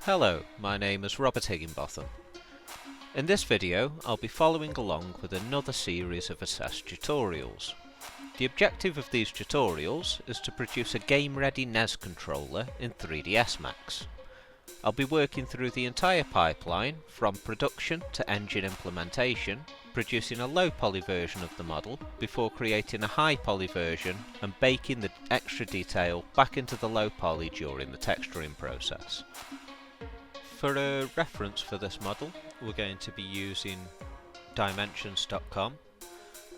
Hello, my name is Robert Higginbotham. In this video, I'll be following along with another series of assessed tutorials. The objective of these tutorials is to produce a game-ready NES controller in 3ds Max. I'll be working through the entire pipeline, from production to engine implementation, producing a low-poly version of the model before creating a high-poly version and baking the extra detail back into the low-poly during the texturing process. For a reference for this model, we're going to be using dimensions.com,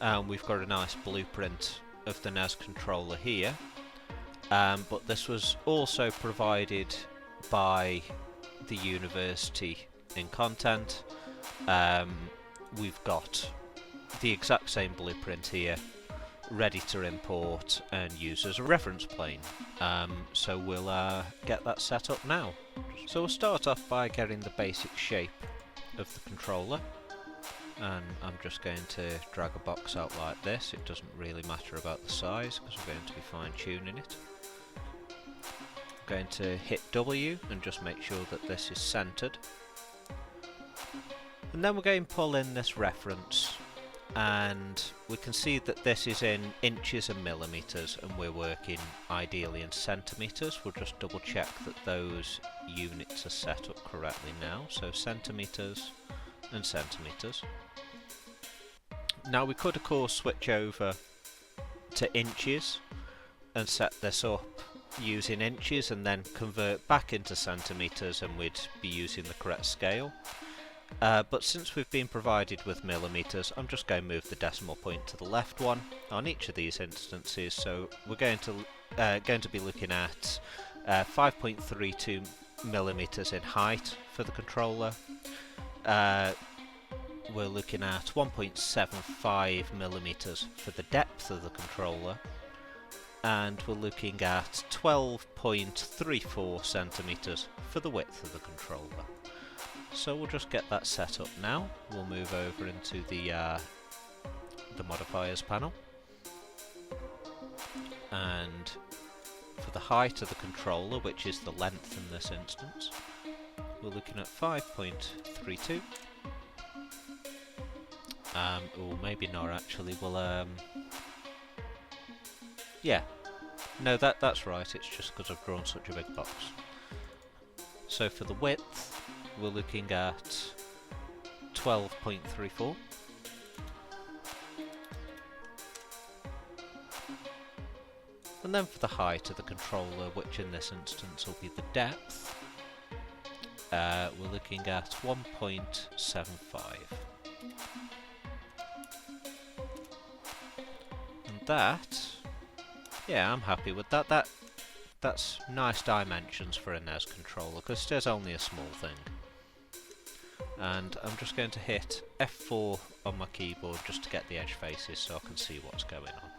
and we've got a nice blueprint of the NES controller here, but this was also provided by the university in content. We've got the exact same blueprint here ready to import and use as a reference plane, so we'll get that set up now. So we'll start off by getting the basic shape of the controller, and I'm just going to drag a box out like this. It doesn't really matter about the size because we're going to be fine tuning it. I'm going to hit W and just make sure that this is centered, and then we're going to pull in this reference, and we can see that this is in inches and millimeters, and we're working ideally in centimeters. We'll just double check that those units are set up correctly now, so centimeters and centimeters. Now we could of course switch over to inches and set this up using inches and then convert back into centimeters, and we'd be using the correct scale. But since we've been provided with millimeters, I'm just going to move the decimal point to the left one on each of these instances. So we're going to be looking at 5.32 millimeters in height for the controller. We're looking at 1.75 millimeters for the depth of the controller, and we're looking at 12.34 centimeters for the width of the controller. So we'll just get that set up now. We'll move over into the modifiers panel, and for the height of the controller, which is the length in this instance, we're looking at 5.32. Or maybe not actually. We'll yeah, no, that's right. It's just because I've drawn such a big box. So for the width, we're looking at 12.34. And then for the height of the controller, which in this instance will be the depth, we're looking at 1.75. And that, yeah, I'm happy with that. That's nice dimensions for a NES controller, because it is only a small thing. And I'm just going to hit F4 on my keyboard just to get the edge faces so I can see what's going on.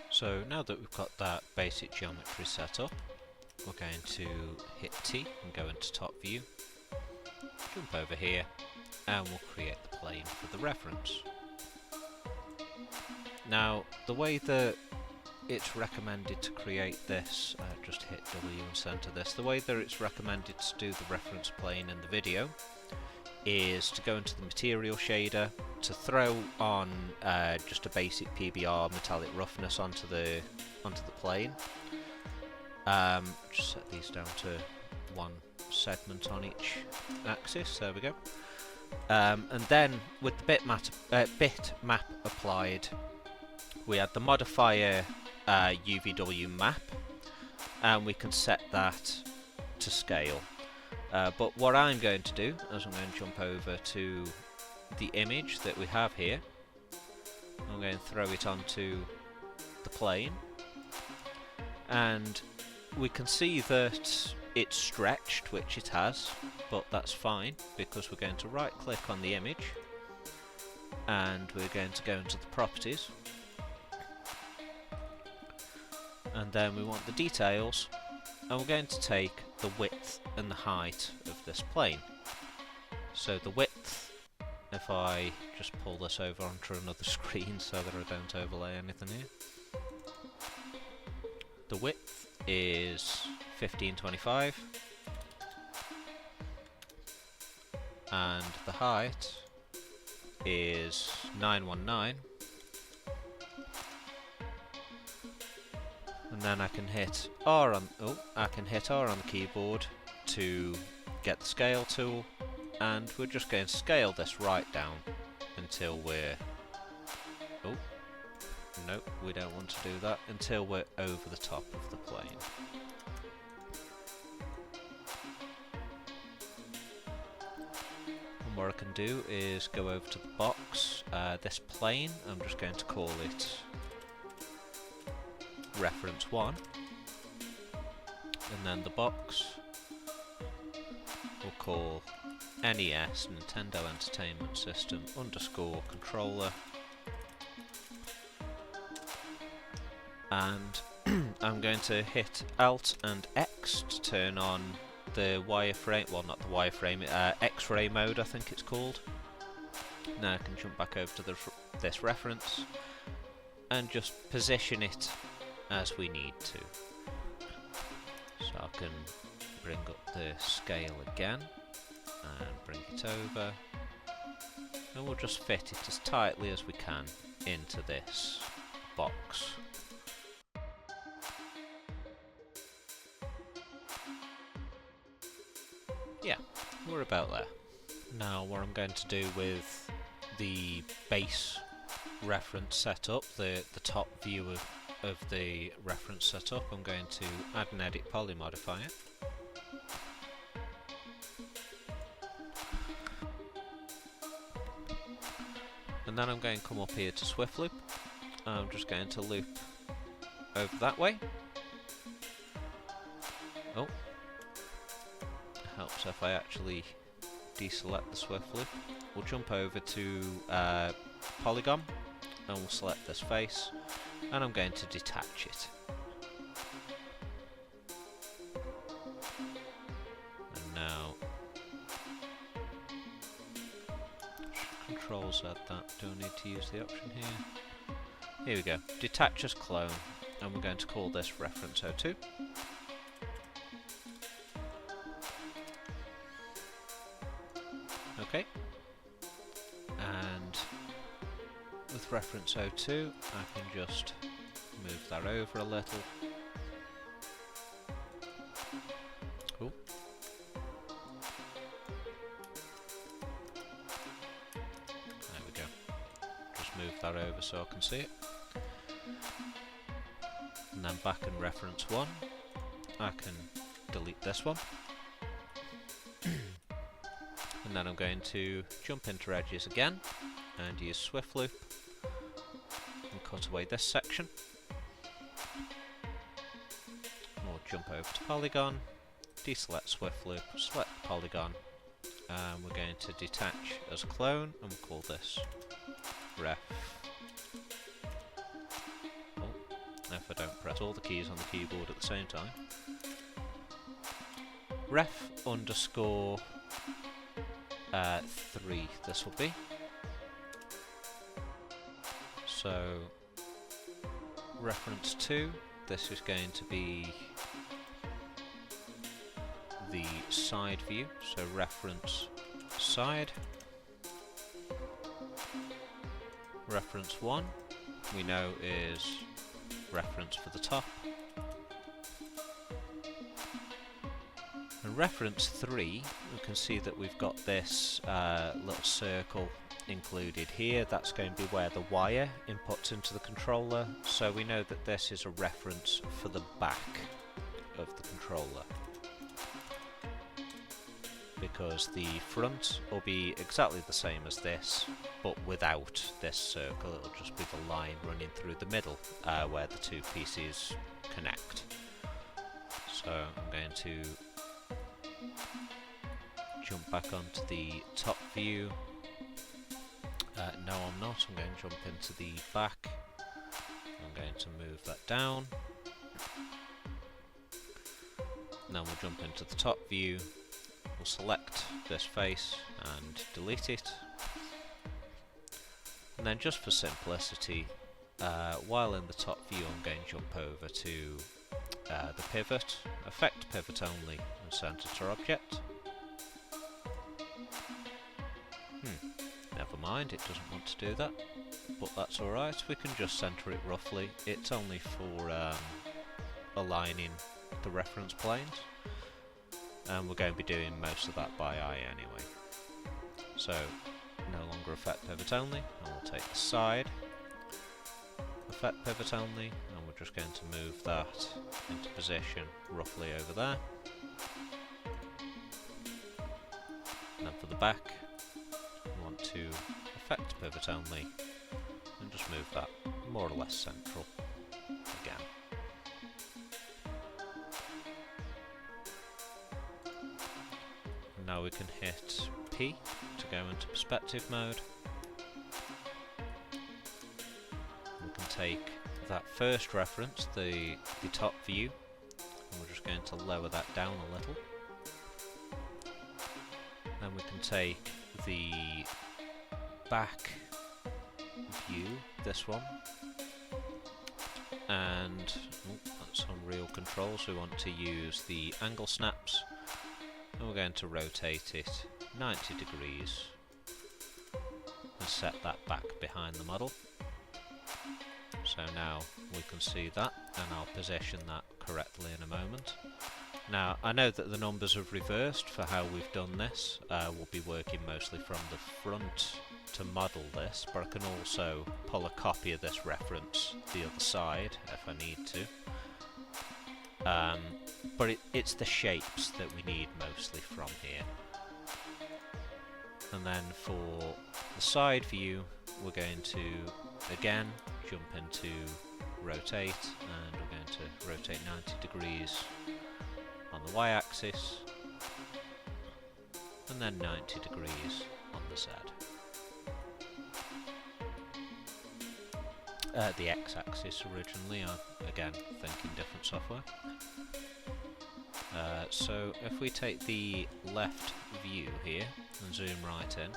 So now that we've got that basic geometry set up, we're going to hit T and go into top view, jump over here, and we'll create the plane for the reference. Now, the way that it's recommended to create this, just hit W and center this, the way that it's recommended to do the reference plane in the video is to go into the material shader, to throw on just a basic PBR metallic roughness onto the plane. Just set these down to one segment on each axis, there we go. And then with the bitmap applied, we add the modifier UVW map, and we can set that to scale. But what I'm going to do is I'm going to jump over to the image that we have here. I'm going to throw it onto the plane, and we can see that it's stretched, which it has, but that's fine because we're going to right click on the image and we're going to go into the properties, and then we want the details, and we're going to take the width and the height of this plane. So the width, if I just pull this over onto another screen so that I don't overlay anything here, the width is 1525, and the height is 919, and then I can hit R on the keyboard to get the scale tool, and we're just going to scale this right down until we're nope, we don't want to do that, until we're over the top of the plane. And what I can do is go over to the box, this plane, I'm just going to call it reference 1, and then the box we'll call NES, Nintendo Entertainment System _ controller, and I'm going to hit Alt and X to turn on the wireframe, well not the wireframe, X-ray mode I think it's called. Now I can jump back over to this reference and just position it as we need to. So I can bring up the scale again and bring it over, and we'll just fit it as tightly as we can into this box. Yeah, we're about there. Now what I'm going to do with the base reference setup, the top view of the reference setup, I'm going to add and edit poly modifier. And then I'm going to come up here to Swift Loop. I'm just going to loop over that way. Oh, it helps if I actually deselect the Swift Loop. We'll jump over to Polygon and we'll select this face, and I'm going to detach it. And now Control Z that, don't need to use the option here. Here we go, detach as clone, and we're going to call this reference 02. Okay, and with reference 02 I can just move that over a little. Cool. There we go. Just move that over so I can see it. And then back in reference 1 I can delete this one. And then I'm going to jump into edges again and use Swift Loop and cut away this section. We'll jump over to Polygon, deselect Swift Loop, select Polygon, and we're going to detach as a clone, and we'll call this ref. Oh, if I don't press all the keys on the keyboard at the same time. Ref _ 3 this will be. So reference 2, this is going to be the side view, so reference side. Reference 1 we know is reference for the top. And reference 3, we can see that we've got this little circle included here. That's going to be where the wire inputs into the controller, so we know that this is a reference for the back of the controller, because the front will be exactly the same as this, but without this circle. It'll just be the line running through the middle where the two PCs connect. So I'm going to jump back onto the top view. No, I'm not. I'm going to jump into the back. I'm going to move that down. Now we'll jump into the top view. We'll select this face and delete it. And then just for simplicity, while in the top view, I'm going to jump over to the pivot, effect pivot only, and center to object. Never mind, it doesn't want to do that, but that's alright, we can just center it roughly. It's only for aligning the reference planes, and we're going to be doing most of that by eye anyway. So, no longer effect pivot only, and we'll take the side, effect pivot only, and we're just going to move that into position roughly over there. And then for the back, we want to effect pivot only, and just move that more or less central again. And now we can hit P to go into perspective mode. We can take that first reference, the top view, and we're just going to lower that down a little. Then we can take the back view, this one, and that's on real control, so we want to use the angle snaps, and we're going to rotate it 90 degrees and set that back behind the model. So now we can see that, and I'll position that correctly in a moment. Now, I know that the numbers have reversed for how we've done this. We'll be working mostly from the front to model this, but I can also pull a copy of this reference the other side if I need to. But it's the shapes that we need mostly from here. And then for the side view, we're going to again jump into rotate, and we're going to rotate 90 degrees on the y-axis, and then 90 degrees on the z. The x-axis originally, I'm again thinking different software. So if we take the left view here and zoom right in,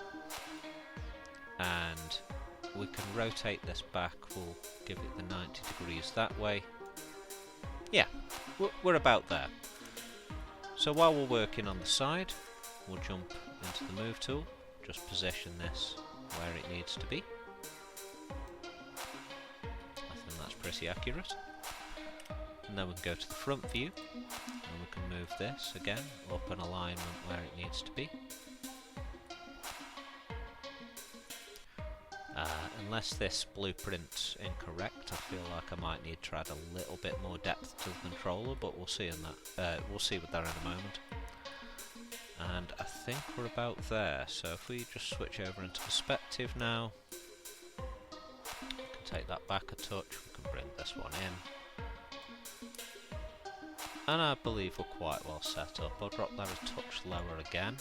and we can rotate this back, we'll give it the 90 degrees that way. Yeah, we're about there. So while we're working on the side, we'll jump into the move tool, just position this where it needs to be. I think that's pretty accurate. And then we can go to the front view, and we can move this again up in alignment where it needs to be. Unless this blueprint's incorrect, I feel like I might need to add a little bit more depth to the controller, but we'll see in that. We'll see with that in a moment. And I think we're about there. So if we just switch over into perspective now, we can take that back a touch. We can bring this one in, and I believe we're quite well set up. I'll drop that a touch lower again.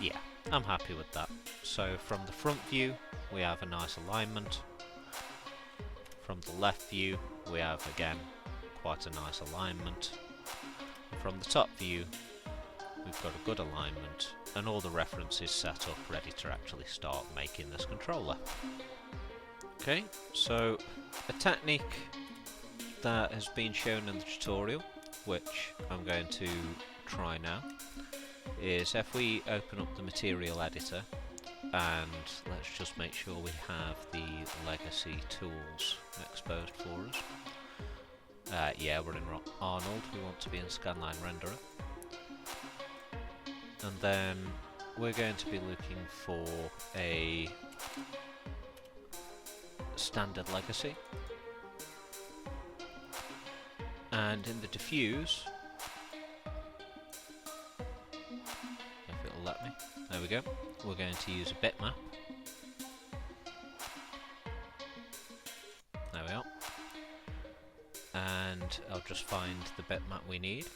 Yeah, I'm happy with that. So from the front view, we have a nice alignment. From the left view, we have again quite a nice alignment. And from the top view, we've got a good alignment, and all the references set up ready to actually start making this controller. Okay, so a technique that has been shown in the tutorial, which I'm going to try now, is if we open up the material editor, and let's just make sure we have the legacy tools exposed for us. Yeah, we're in Arnold, we want to be in Scanline Renderer. And then we're going to be looking for a standard legacy. And in the diffuse, if it'll let me, there we go, we're going to use a bitmap. There we are. And I'll just find the bitmap we need.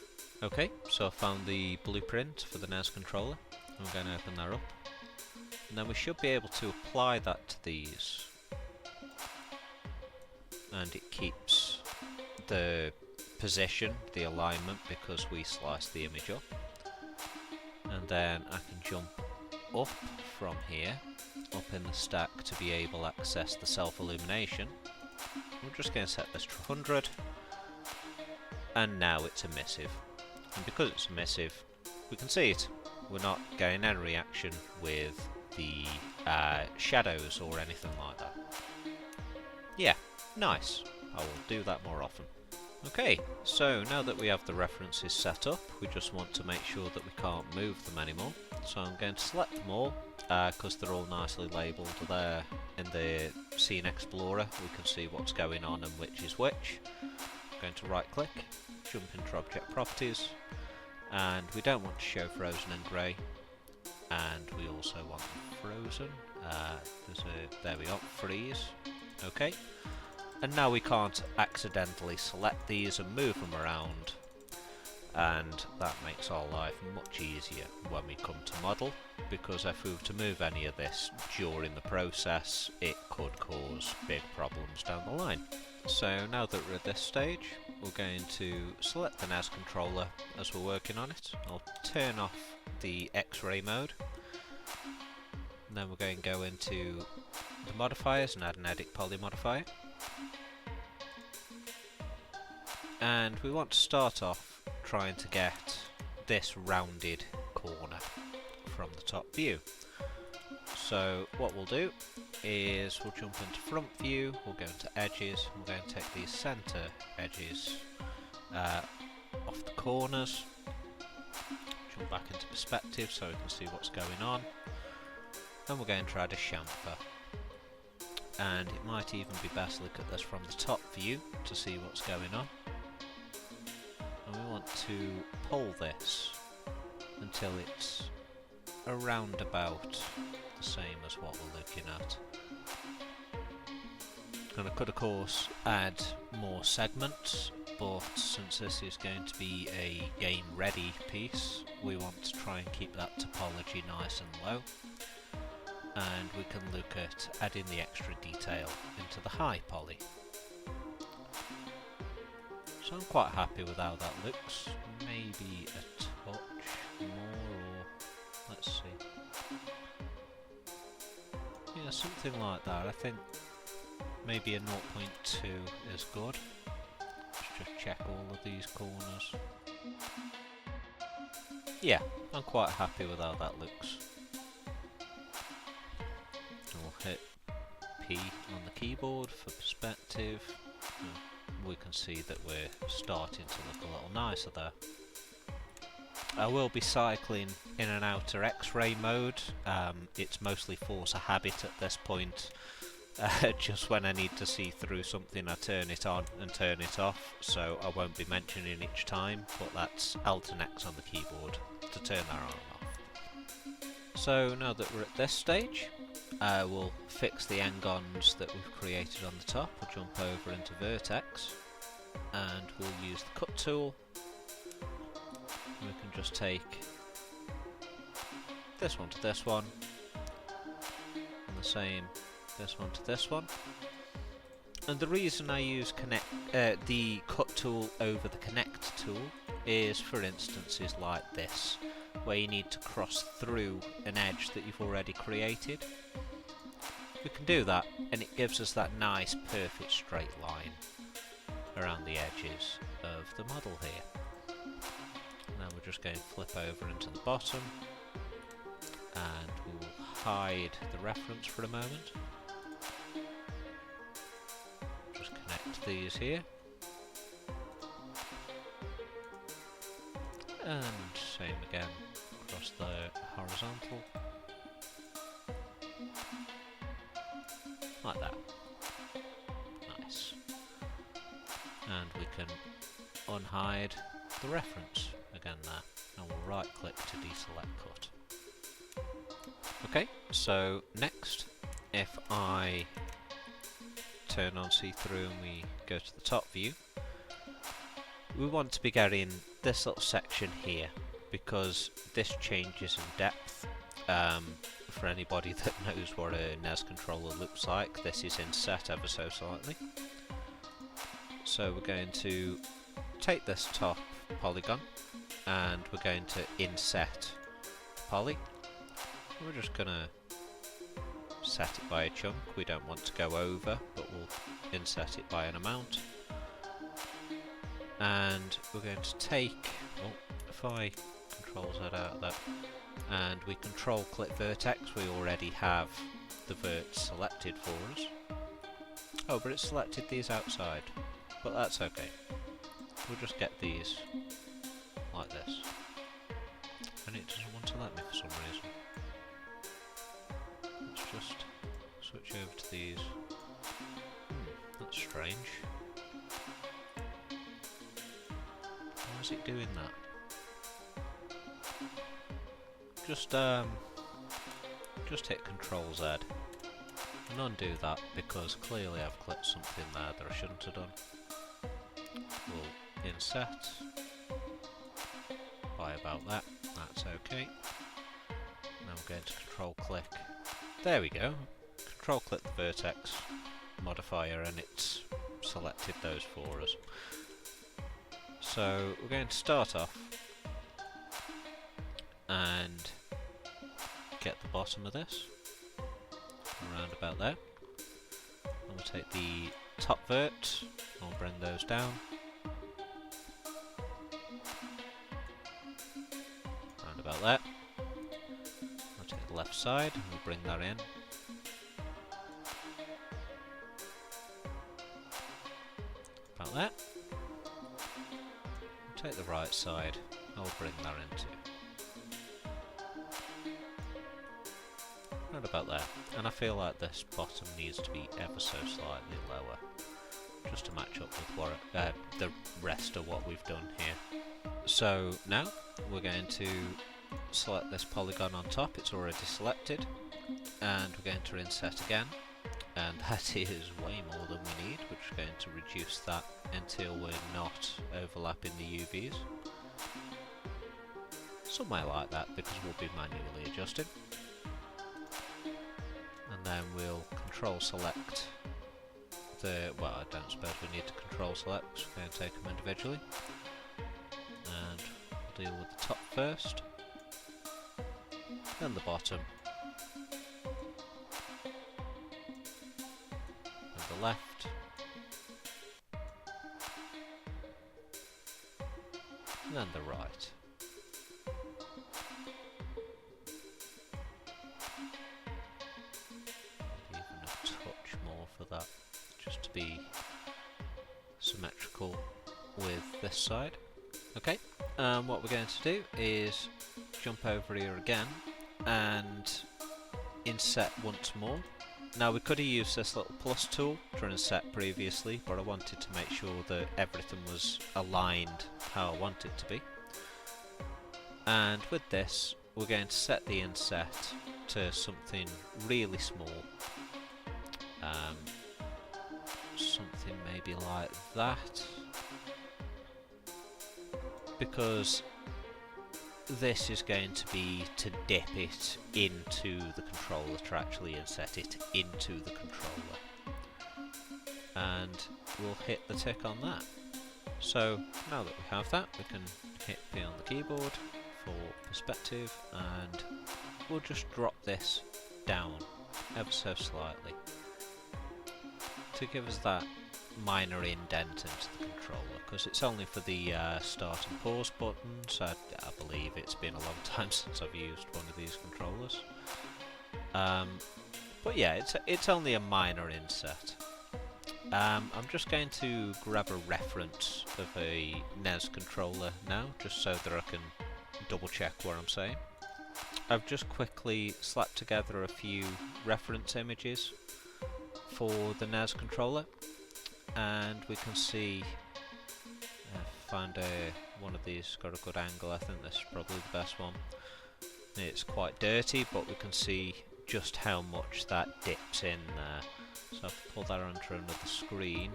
Okay, so I found the blueprint for the NES controller. I'm going to open that up. And then we should be able to apply that to these. And it keeps the position, the alignment, because we sliced the image up. And then I can jump up from here, up in the stack, to be able to access the self-illumination, we're just going to set this to 100, and now it's emissive. And because it's emissive, we can see it. We're not getting any reaction with the shadows or anything like that. Yeah, nice. I will do that more often. Okay, so now that we have the references set up, we just want to make sure that we can't move them anymore. So I'm going to select them all, because they're all nicely labelled there in the Scene Explorer. We can see what's going on and which is which. I'm going to right click, jump into Object Properties, and we don't want to show frozen and grey, and we also want them frozen. There we go, freeze. Okay. And now we can't accidentally select these and move them around, and that makes our life much easier when we come to model, because if we were to move any of this during the process, it could cause big problems down the line. So now that we're at this stage, we're going to select the NES controller as we're working on it. I'll turn off the X-ray mode, and then we're going to go into the modifiers and add an edit poly modifier. And we want to start off trying to get this rounded corner from the top view. So what we'll do is we'll jump into front view, we'll go into edges, we're going to take these centre edges off the corners, jump back into perspective so we can see what's going on, and we're going to add a chamfer. And it might even be best to look at this from the top view to see what's going on. And we want to pull this until it's around about the same as what we're looking at. And I could of course add more segments, but since this is going to be a game ready piece, we want to try and keep that topology nice and low. And we can look at adding the extra detail into the high poly. So I'm quite happy with how that looks. Maybe a touch more, or let's see. Yeah, something like that. I think maybe a 0.2 is good. Let's just check all of these corners. Yeah, I'm quite happy with how that looks. We'll hit P on the keyboard for perspective. We can see that we're starting to look a little nicer there. I will be cycling in and out of X-ray mode. It's mostly force of habit at this point. Just when I need to see through something, I turn it on and turn it off, so I won't be mentioning each time, but that's Alt and X on the keyboard to turn that on and off. So now that we're at this stage, we'll fix the n-gons that we've created on the top. We'll jump over into Vertex, and we'll use the Cut tool. We can just take this one to this one, and the same this one to this one. And the reason I use the Cut tool over the Connect tool is for instances like this, where you need to cross through an edge that you've already created. We can do that, and it gives us that nice perfect straight line around the edges of the model here. Now we're just going to flip over into the bottom, and we'll hide the reference for a moment. Just connect these here, and same again across the horizontal, like that. Nice. And we can unhide the reference again there, and we'll right click to deselect cut. Okay, so next, if I turn on see-through and we go to the top view, we want to be getting this little section here, because this changes in depth. For anybody that knows what a NES controller looks like, this is inset ever so slightly. So we're going to take this top polygon, and we're going to inset poly. We're just going to inset it by a chunk. We don't want to go over, but we'll inset it by an amount. And we're going to take, well, if I control Z out of that, and we control click vertex, we already have the vert selected for us. Oh, but it's selected these outside, but that's okay. We'll just get these like this. And it doesn't want to let me for some reason. Let's just switch over to these. That's strange. Why is it doing that? Just hit Control Z and undo that, because clearly I've clicked something there that I shouldn't have done. We'll inset by about that. That's okay. Now we're going to control click. There we go. Control click the vertex modifier and it's selected those for us. So we're going to start off and get the bottom of this around about there. And we'll take the top vert and we'll bring those down. Around about there. I'll take the left side and we'll bring that in. About there. We'll take the right side, I'll bring that in too. Right about there. And I feel like this bottom needs to be ever so slightly lower, just to match up with what the rest of what we've done here. So now we're going to select this polygon on top. It's already selected, and we're going to inset again, and that is way more than we need, which is going to reduce that until we're not overlapping the UVs. Somewhere like that, because we'll be manually adjusting. And then we'll control select the, well, I don't suppose we need to control select, so we're going to take them individually. And we'll deal with the top first, then the bottom, and the left, and then the right. For that, just to be symmetrical with this side. Okay, what we're going to do is jump over here again and inset once more. Now we could have used this little plus tool to inset previously, but I wanted to make sure that everything was aligned how I want it to be. And with this, we're going to set the inset to something really small. Something maybe like that, because this is going to be to dip it into the controller, to actually inset it into the controller, and we'll hit the tick on that. So now that we have that, we can hit P on the keyboard for perspective, and we'll just drop this down ever so slightly to give us that minor indent into the controller, because it's only for the start and pause buttons. I believe it's been a long time since I've used one of these controllers. But yeah, it's only a minor inset. I'm just going to grab a reference of a NES controller now, just so that I can double check what I'm saying. I've just quickly slapped together a few reference images for the NES controller, and we can see find one of these got a good angle. I think this is probably the best one. It's quite dirty, but we can see just how much that dips in there. So I've pulled that onto another screen.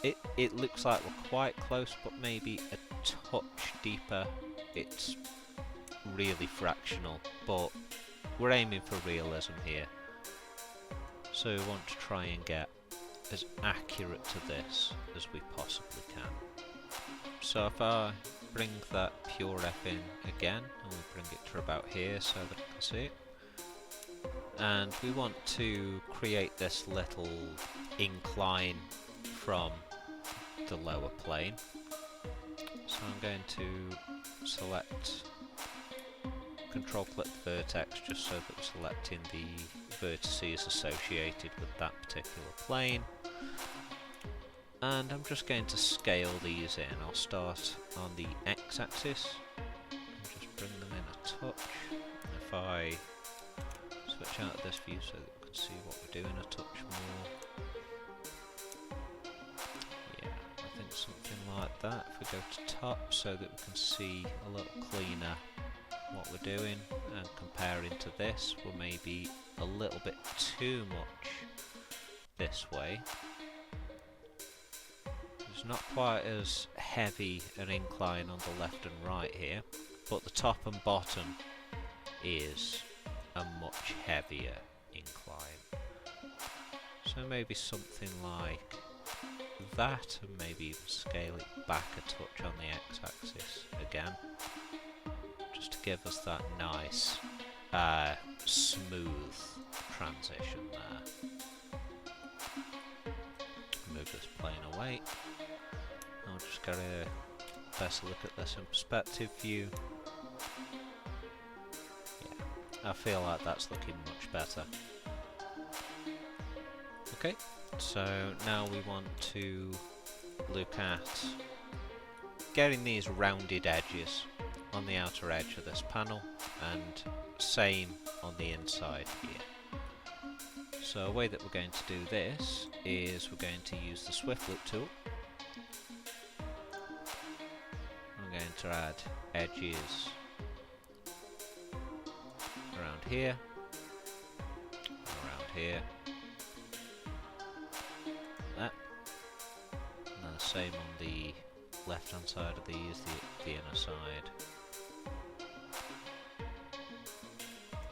It looks like we're quite close, but maybe a touch deeper. It's really fractional, but we're aiming for realism here. So we want to try and get as accurate to this as we possibly can. So if I bring that pure F in again, and we bring it to about here so that I can see it, and we want to create this little incline from the lower plane. So I'm going to select Control-click the vertex just so that we're selecting the vertices associated with that particular plane. And I'm just going to scale these in. I'll start on the x-axis and just bring them in a touch. If I switch out of this view so that we can see what we're doing a touch more. Yeah, I think something like that. If we go to top so that we can see a little cleaner what we're doing, and comparing to this, we're maybe a little bit too much this way. There's not quite as heavy an incline on the left and right here, but the top and bottom is a much heavier incline. So maybe something like that, and maybe even scale it back a touch on the x-axis again, just to give us that nice smooth transition there. Move this plane away. I'll just get a better look at this in perspective view. Yeah, I feel like that's looking much better. Okay, so now we want to look at getting these rounded edges on the outer edge of this panel, and same on the inside here. So a way that we're going to do this is we're going to use the Swift Loop tool. I'm going to add edges around here, around here, that, and then the same on the left hand side of these, the inner side.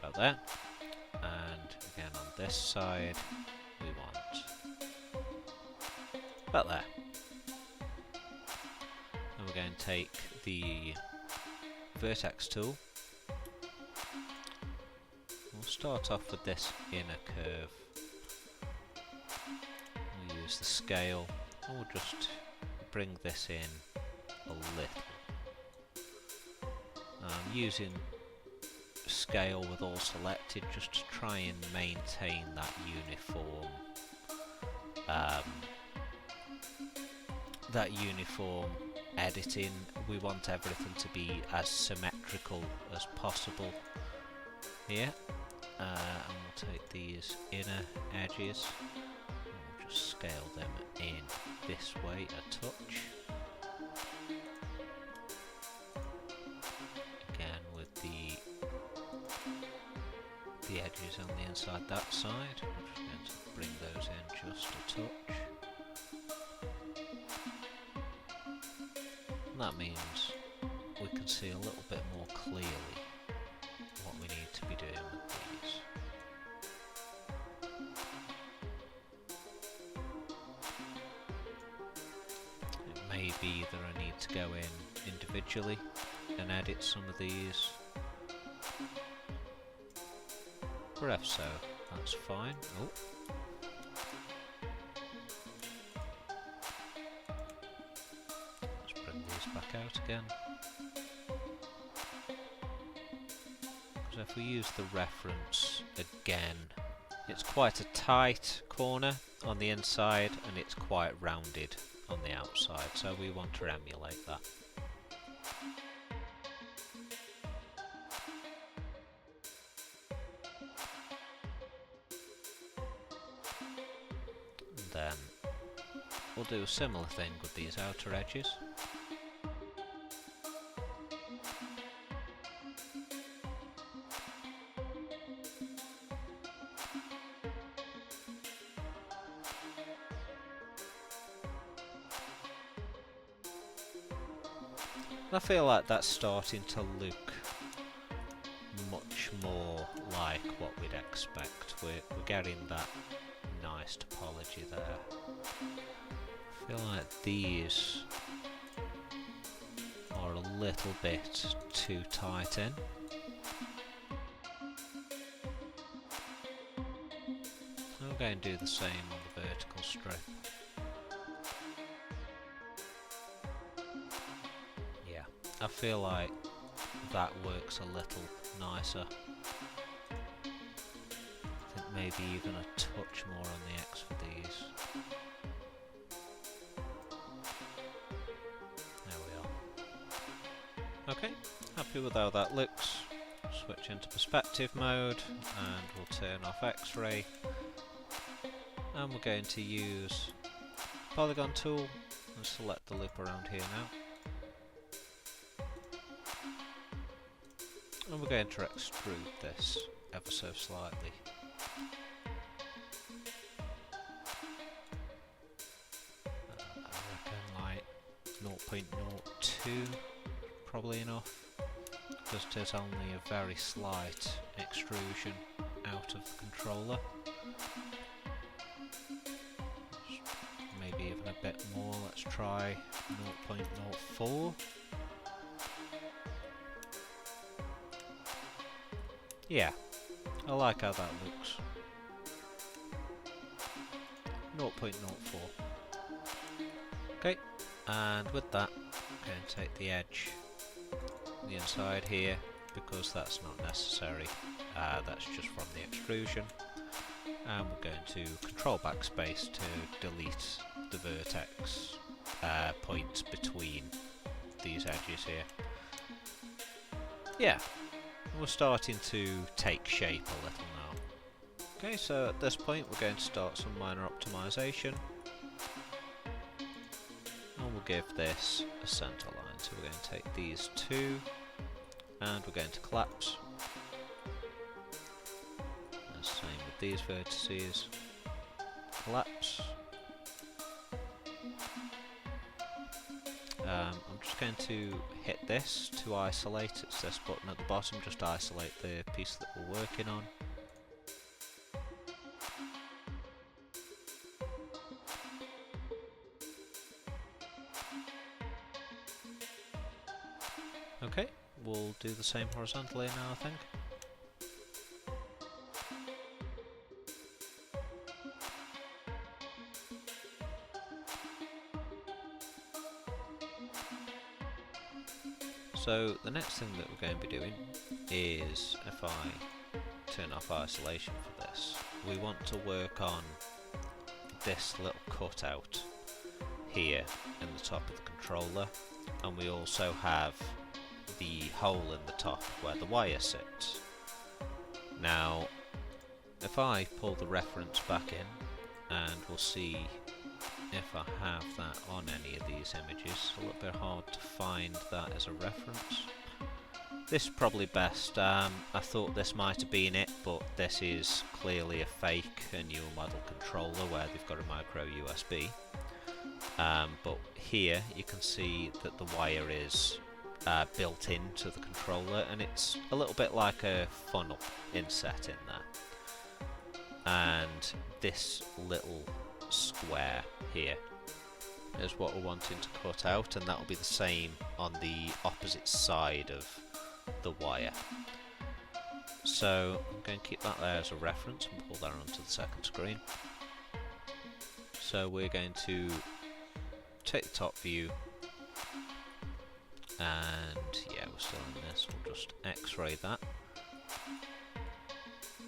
About there. And again on this side we want about there. And we're going to take the vertex tool. We'll start off with this inner curve. We'll use the scale and we'll just bring this in a little. I'm using scale with all selected just to try and maintain that uniform editing. We want everything to be as symmetrical as possible here, and we'll take these inner edges and we'll just scale them in this way a touch. Again with the edges on the inside that side, I'm just going to bring those in just a touch. And that means we can see a little bit more clearly what we need to be doing with these. It may be that I need to go in individually and edit some of these. But if so, that's fine. Oh. Let's bring these back out again. Because if we use the reference again, it's quite a tight corner on the inside and it's quite rounded on the outside, so we want to emulate that. Then we'll do a similar thing with these outer edges. I feel like that's starting to look much more like what we'd expect. We're getting that nice topology there. I feel like these are a little bit too tight in. we'll go and do the same on the vertical strip. Yeah, I feel like that works a little nicer. I think maybe even a touch more on the X for these. There we are. Okay, happy with how that looks. Switch into perspective mode and we'll turn off X-ray. And we're going to use polygon tool and select the loop around here now. And we're going to extrude this ever so slightly. I reckon like 0.02 probably enough, because it is only a very slight extrusion out of the controller. Maybe even a bit more, let's try 0.04. Yeah, I like how that looks. 0.04. Okay, and with that, I'm going to take the edge on the inside here, because that's not necessary, that's just from the extrusion. And we're going to control backspace to delete the vertex points between these edges here. Yeah, we're starting to take shape a little now. Okay, so at this point we're going to start some minor optimization. And we'll give this a center line. So we're going to take these two and we're going to collapse. And same with these vertices. Collapse. I'm just going to hit this to isolate. It's this button at the bottom, just isolate the piece that we're working on. Okay, we'll do the same horizontally now, I think. So the next thing that we're going to be doing is, if I turn off isolation for this, we want to work on this little cutout here in the top of the controller, and we also have the hole in the top where the wire sits. Now, if I pull the reference back in, and we'll see if I have that on any of these images. It's a little bit hard to find that as a reference. This is probably best. I thought this might have been it, but this is clearly a fake, a new model controller where they've got a micro USB. But here you can see that the wire is built into the controller, and it's a little bit like a funnel inset in there. And this little square here is what we're wanting to cut out, and that will be the same on the opposite side of the wire. So I'm going to keep that there as a reference and pull that onto the second screen. So we're going to take the top view, and yeah, we're still in this, we'll just X-ray that.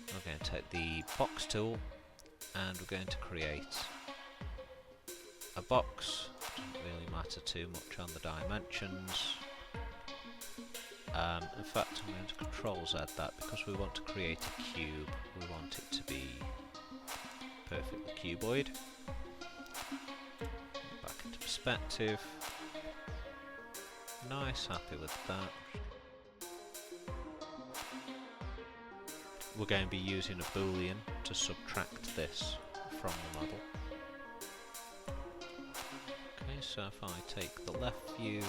We're going to take the box tool and we're going to create a box. Doesn't really matter too much on the dimensions. In fact, I'm going to Control Z that, because we want to create a cube. We want it to be perfectly cuboid. Back into perspective. Nice, happy with that. We're going to be using a boolean to subtract this from the model. Okay, so if I take the left view,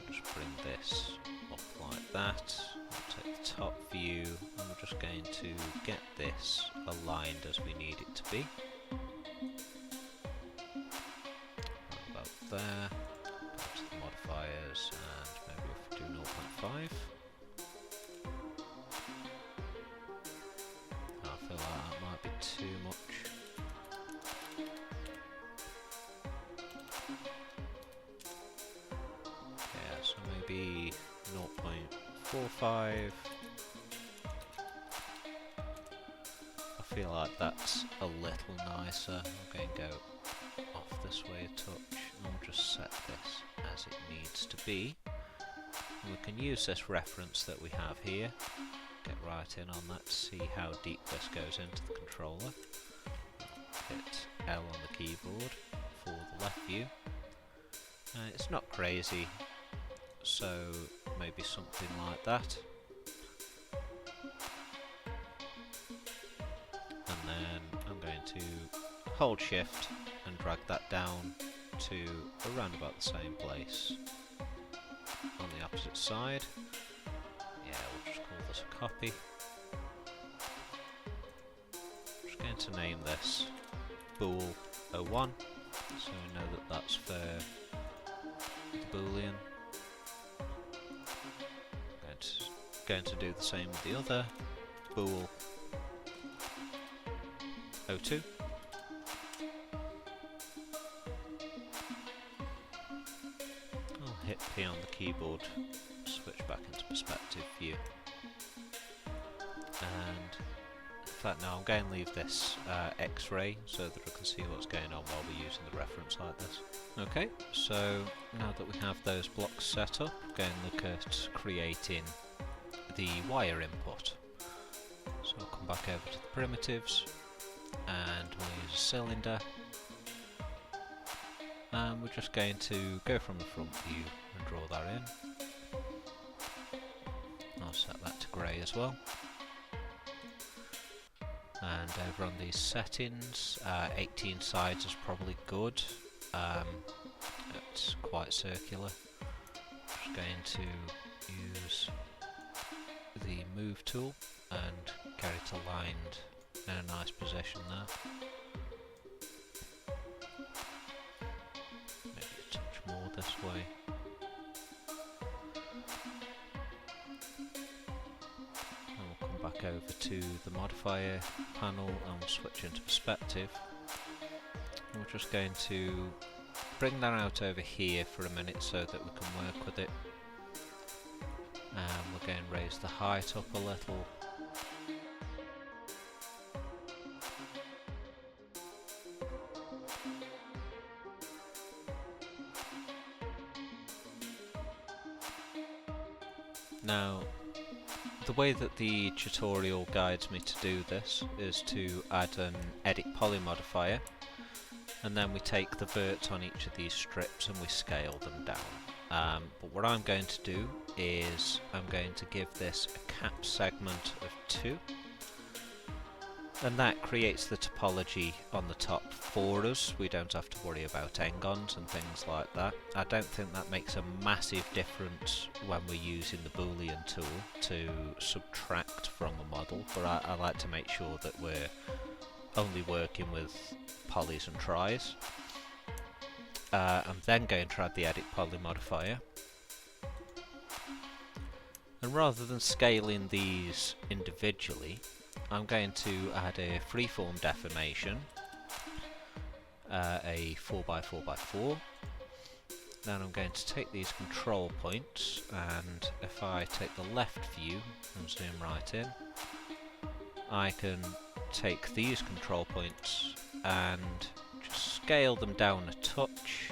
just bring this up like that. I'll take the top view, and we're just going to get this aligned as we need it to be. Right about there. Go to the modifiers, and maybe if we do 0.5. I feel like Yeah, so maybe 0.45. I feel like that's a little nicer. I'm going to go off this way a touch. I'll just set this as it needs to be. And we can use this reference that we have here. Get right in on that to see how deep this goes into the controller. Hit L on the keyboard for the left view. It's not crazy, so maybe something like that. And then I'm going to hold shift and drag that down to around about the same place on the opposite side. Yeah, we'll just call this a copy. I'm just going to name this bool 01, so we know that that's for the boolean. Going to do the same with the other bool 02. I'll hit P on the keyboard, switch back into perspective view, and in fact now I'm going to leave this X-ray so that I can see what's going on while we're using the reference like this. Okay, so now that we have those blocks set up, we're going to look at creating the wire input. So I'll come back over to the primitives and we'll use a cylinder, and we're just going to go from the front view and draw that in. I'll set that to grey as well. And over on these settings, 18 sides is probably good. It's quite circular. Just going to use the move tool and get it aligned in a nice position there. Maybe a touch more this way. And we'll come back over to the modifier panel and we'll switch into perspective. And we're just going to bring that out over here for a minute so that we can work with it. And we're going to raise the height up a little. Now, the way that the tutorial guides me to do this is to add an edit poly modifier, and then we take the verts on each of these strips and we scale them down. But what I'm going to do is I'm going to give this a cap segment of 2, and that creates the topology on the top for us. We don't have to worry about n-gons and things like that. I don't think that makes a massive difference when we're using the boolean tool to subtract from a model, but I like to make sure that we're only working with polys and tries. I'm then going to add the edit poly modifier, and rather than scaling these individually, I'm going to add a freeform deformation, a 4x4x4. Then I'm going to take these control points, and if I take the left view and zoom right in, I can take these control points and just scale them down a touch,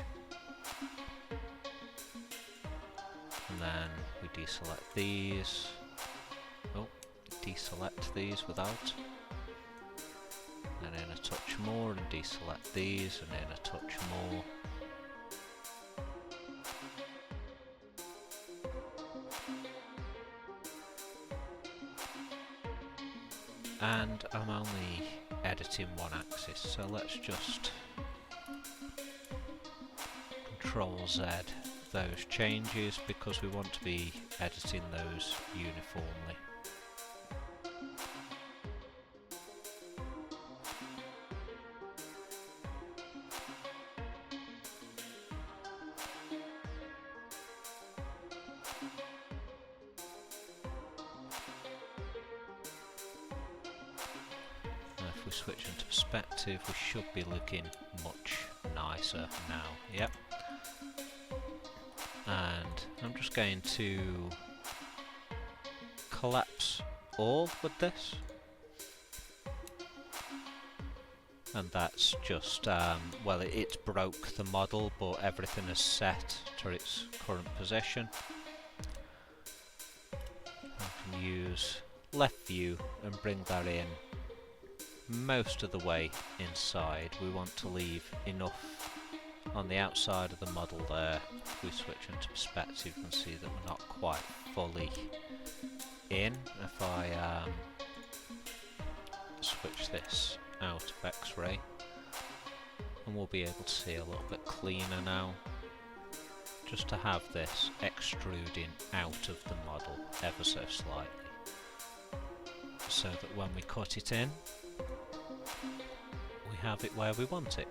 and then we deselect these. Oh, deselect these without, and then a touch more, and deselect these, and then a touch more. And I'm only editing one axis, so let's just Control Z those changes because we want to be editing those uniformly. If we switch into perspective, we should be looking much nicer now. Yep. And I'm just going to collapse all with this. And that's just, well, it's broke the model, but everything is set to its current position. I can use left view and bring that in most of the way inside. We want to leave enough on the outside of the model there. If we switch into perspective, you can see that we're not quite fully in. If I switch this out of X-ray, and we'll be able to see a little bit cleaner now, just to have this extruding out of the model ever so slightly, so that when we cut it in, we have it where we want it.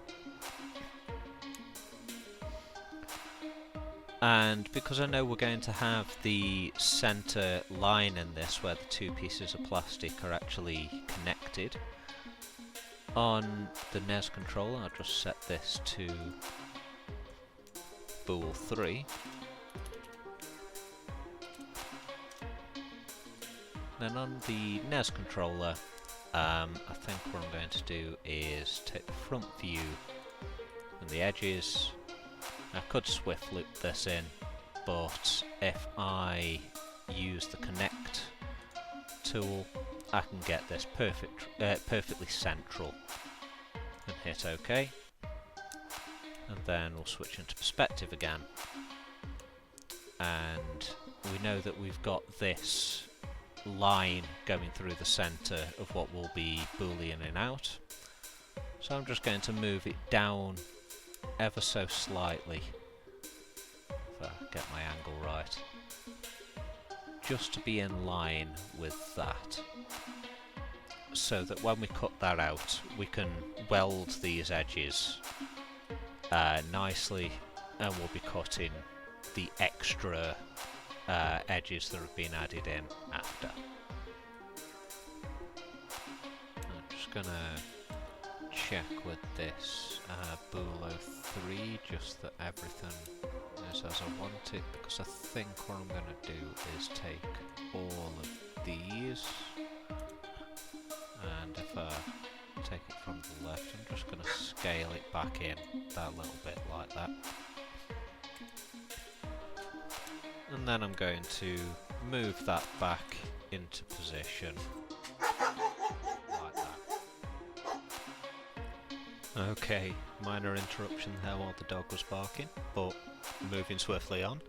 And because I know we're going to have the centre line in this where the two pieces of plastic are actually connected, on the NES controller I'll just set this to bool 3. Then on the NES controller, I think what I'm going to do is take the front view and the edges. I could swift loop this in, but if I use the connect tool, I can get this perfectly central, and hit OK. And then we'll switch into perspective again, and we know that we've got this line going through the centre of what will be booleaning out. So I'm just going to move it down ever so slightly, if I get my angle right, just to be in line with that, so that when we cut that out we can weld these edges nicely, and we'll be cutting the extra edges that have been added in after. I'm just gonna check with this bool 03 just that everything is as I want it, because I think what I'm going to do is take all of these, and if I take it from the left, I'm just going to scale it back in that little bit like that, and then I'm going to move that back into position like that. Okay, minor interruption there while the dog was barking, but moving swiftly on.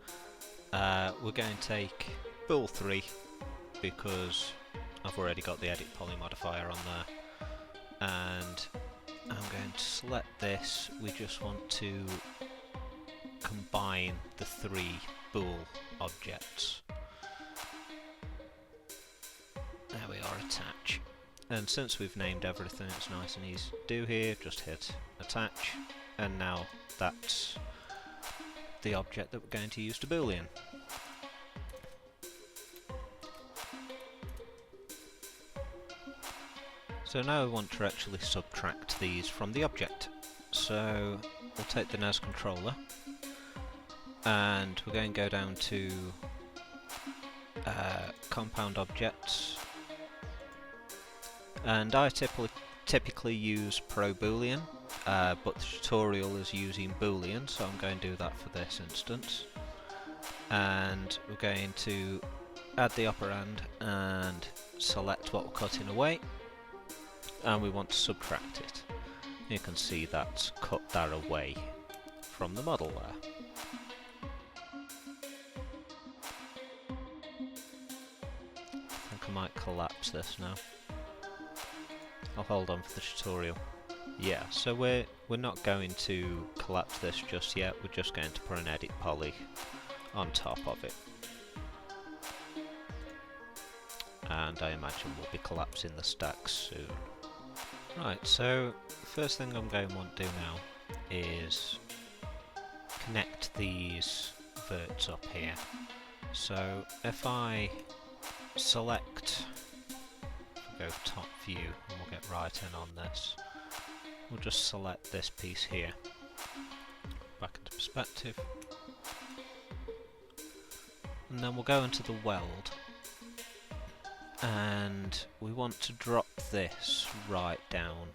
We're going to take bool 3 because I've already got the edit poly modifier on there, and I'm going to select this. We just want to combine the 3 bool objects. There we are, attach. And since we've named everything, it's nice and easy to do here. Just hit attach, and now that's the object that we're going to use to boolean. So now we want to actually subtract these from the object. So we'll take the NES controller, and we're going to go down to compound objects, and I typically use Pro Boolean, but the tutorial is using Boolean, so I'm going to do that for this instance. And we're going to add the operand and select what we're cutting away, and we want to subtract it. You can see that's cut that away from the model there. I think I might collapse this now. I'll hold on for the tutorial. Yeah, so we're not going to collapse this just yet, we're just going to put an edit poly on top of it. And I imagine we'll be collapsing the stacks soon. Right, so first thing I'm going to want to do now is connect these verts up here. So if I select, go top view, and we'll get right in on this, we'll just select this piece here, back into perspective. And then we'll go into the weld. And we want to drop this right down.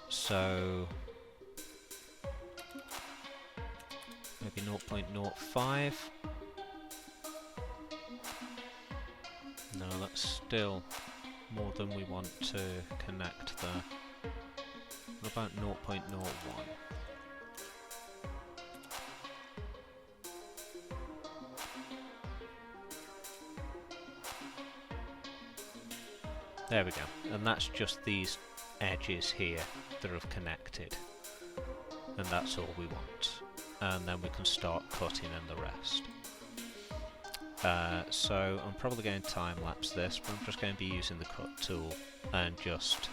So maybe 0.05. No, that's still more than we want to connect there. What about 0.01? There we go, and that's just these edges here that have connected, and that's all we want. And then we can start cutting in the rest. So I'm probably going to time-lapse this, but I'm just going to be using the cut tool and just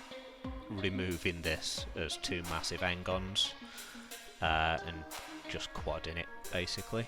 removing this as two massive n-gons and just quadding it basically.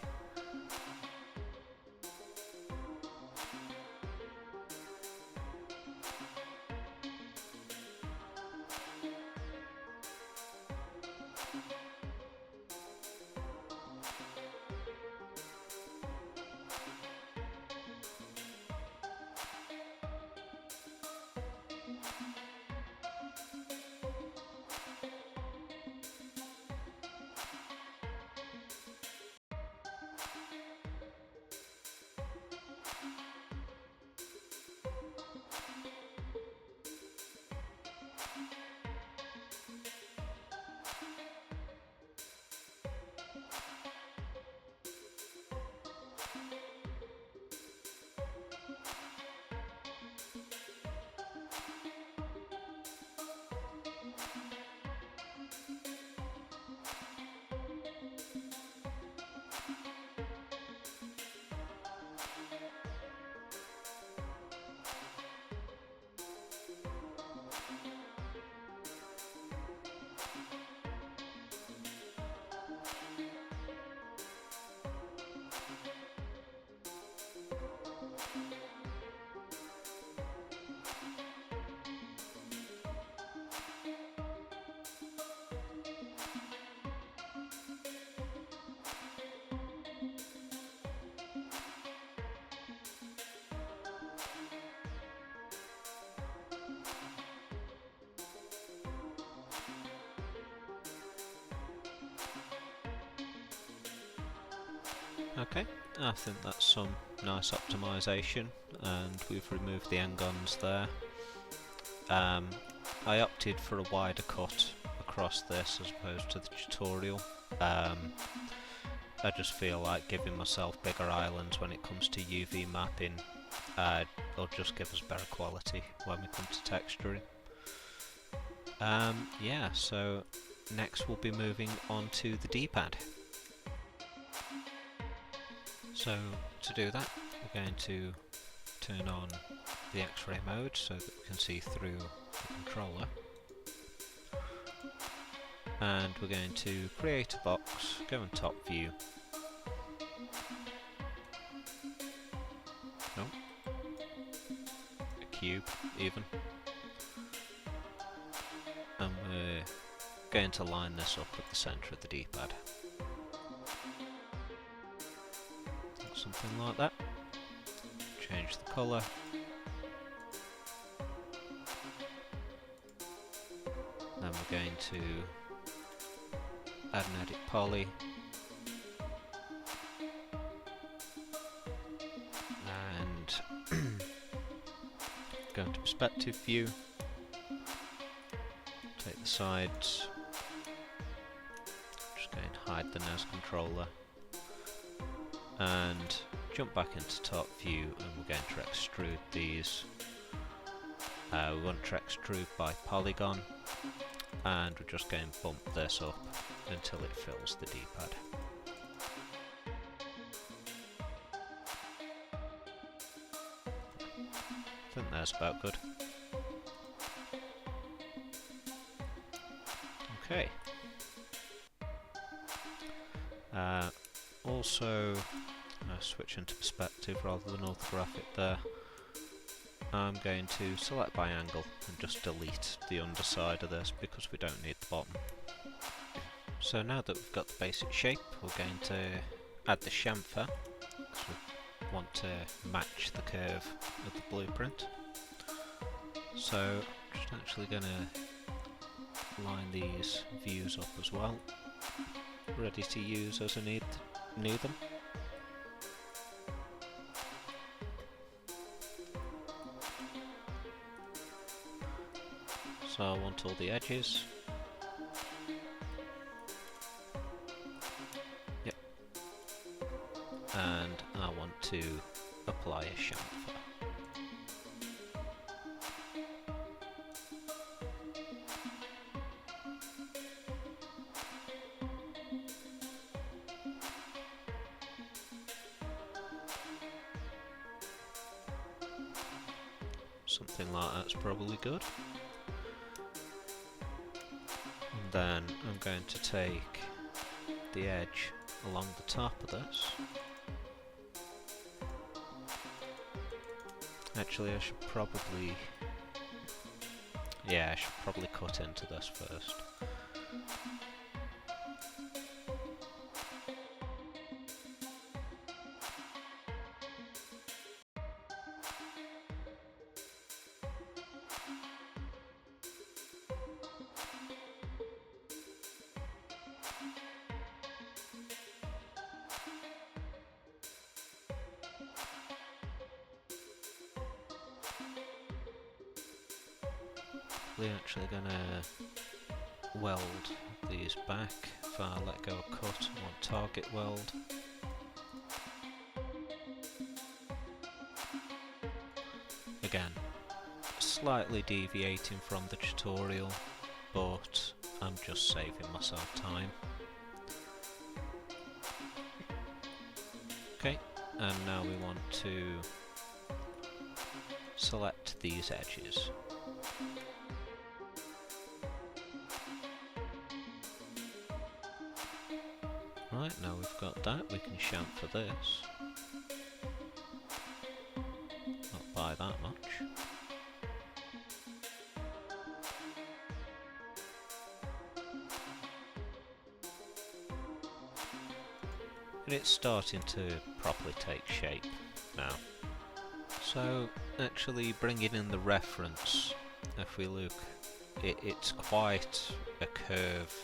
Okay, I think that's some nice optimization, and we've removed the n-gons there. I opted for a wider cut across this as opposed to the tutorial. I just feel like giving myself bigger islands when it comes to UV mapping will just give us better quality when we come to texturing. Yeah, so next we'll be moving on to the D-pad. So to do that, we're going to turn on the X-ray mode so that we can see through the controller. And we're going to create a box, go in top view. No. A cube, even. And we're going to line this up at the centre of the D-pad. Something like that. Change the colour. Then we're going to add an edit poly. And go into perspective view. Take the sides. Just go and hide the NES controller. And jump back into top view, and we're going to extrude these. We want to extrude by polygon, and we're just going to bump this up until it fills the D-pad. I think that's about good. Okay. Also, switch into perspective rather than orthographic there. I'm going to select by angle and just delete the underside of this because we don't need the bottom. So now that we've got the basic shape, we're going to add the chamfer, because we want to match the curve of the blueprint. So I'm just actually going to line these views up as well, ready to use as I need them. So I want all the edges. Yep. And I want to apply a chamfer. Something like that's probably good. And then I'm going to take the edge along the top of this. Actually, I should probably cut into this first. We're actually gonna weld these back. If I let go of cut, I want target weld. Again, slightly deviating from the tutorial, but I'm just saving myself time. Okay, and now we want to select these edges. Right, now we've got that, we can chamfer this. Not by that much. And it's starting to properly take shape now. So, actually bringing in the reference, if we look, it's quite a curve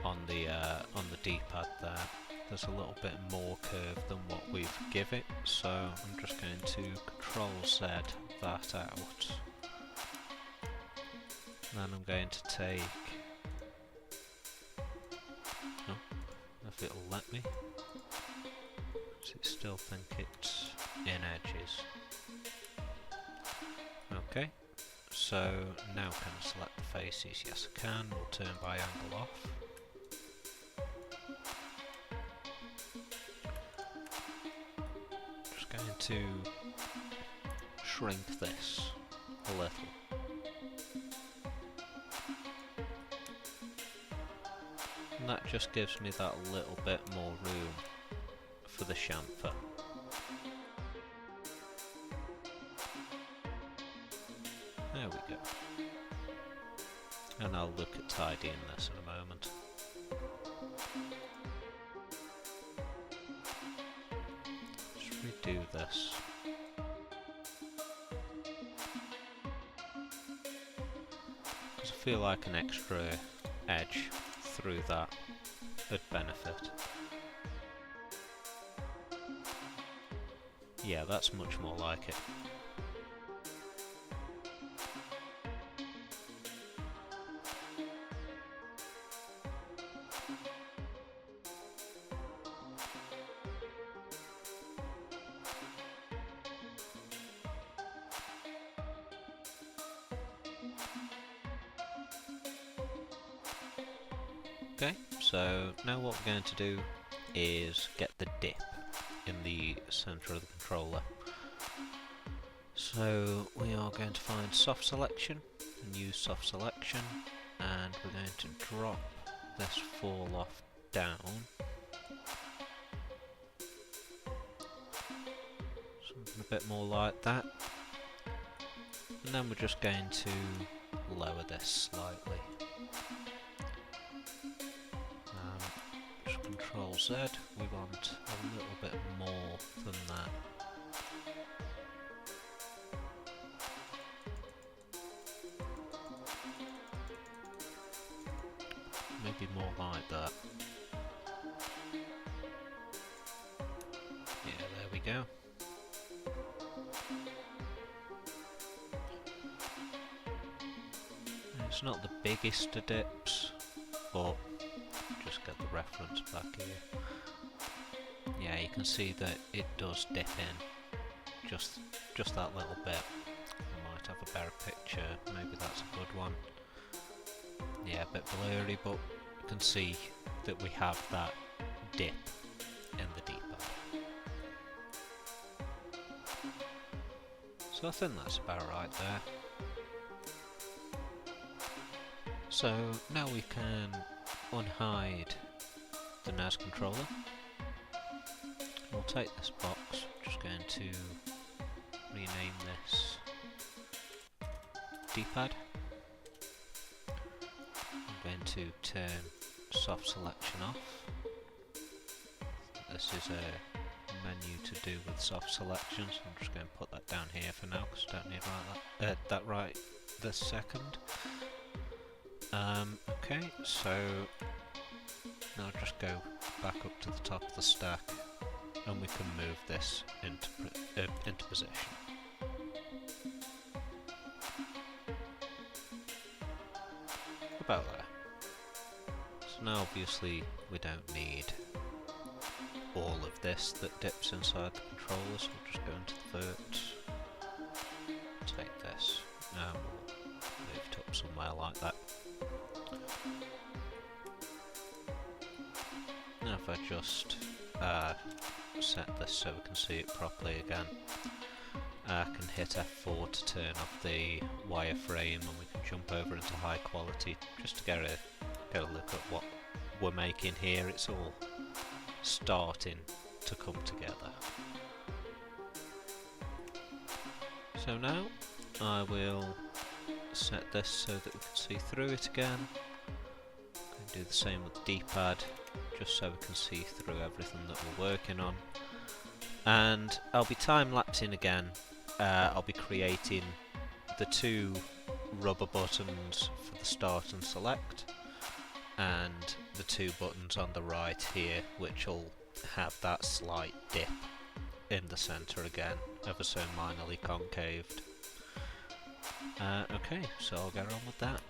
on the D-pad there. There's a little bit more curve than what we've give it, so I'm just going to Control-Z that out. Then I'm going to take, if it'll let me, does it still think it's in edges? Okay, so now can I select the faces? Yes I can. We'll turn by angle off. Just going to shrink this a little. And that just gives me that little bit more room for the chamfer. There we go. And I'll look at tidying this in a moment. Just redo this. Because I feel like an extra edge through that would benefit. Yeah, that's much more like it. Okay, so now what we're going to do is get the dip in the centre of the controller. So we are going to find soft selection and use soft selection, and we're going to drop this fall off down. Something a bit more like that. And then we're just going to lower this slightly. Z, we want a little bit more than that. Maybe more like that. Yeah, there we go. It's not the biggest of dips, but just get the reference back here. Yeah, you can see that it does dip in just that little bit. I might have a better picture, maybe that's a good one. Yeah, a bit blurry, but you can see that we have that dip in the D-pad. So I think that's about right there. So now we can unhide the NES controller. We'll take this box, just going to rename this D-pad. I'm going to turn soft selection off. This is a menu to do with soft selection, so I'm just going to put that down here for now because I don't need that right this second. Okay, so now just go back up to the top of the stack and we can move this into position. About there. So now obviously we don't need all of this that dips inside the controller, so we'll just go into the vert, take this, and we'll move it up somewhere like that. Now if I just set this so we can see it properly again, I can hit F4 to turn off the wireframe and we can jump over into high quality just to get a look at what we're making here. It's all starting to come together. So now I will set this so that we can see through it again. Do the same with the D-pad, just so we can see through everything that we're working on. And I'll be time-lapsing again. I'll be creating the two rubber buttons for the start and select, and the two buttons on the right here, which will have that slight dip in the centre again, ever so minorly concaved. Okay, so I'll get on with that.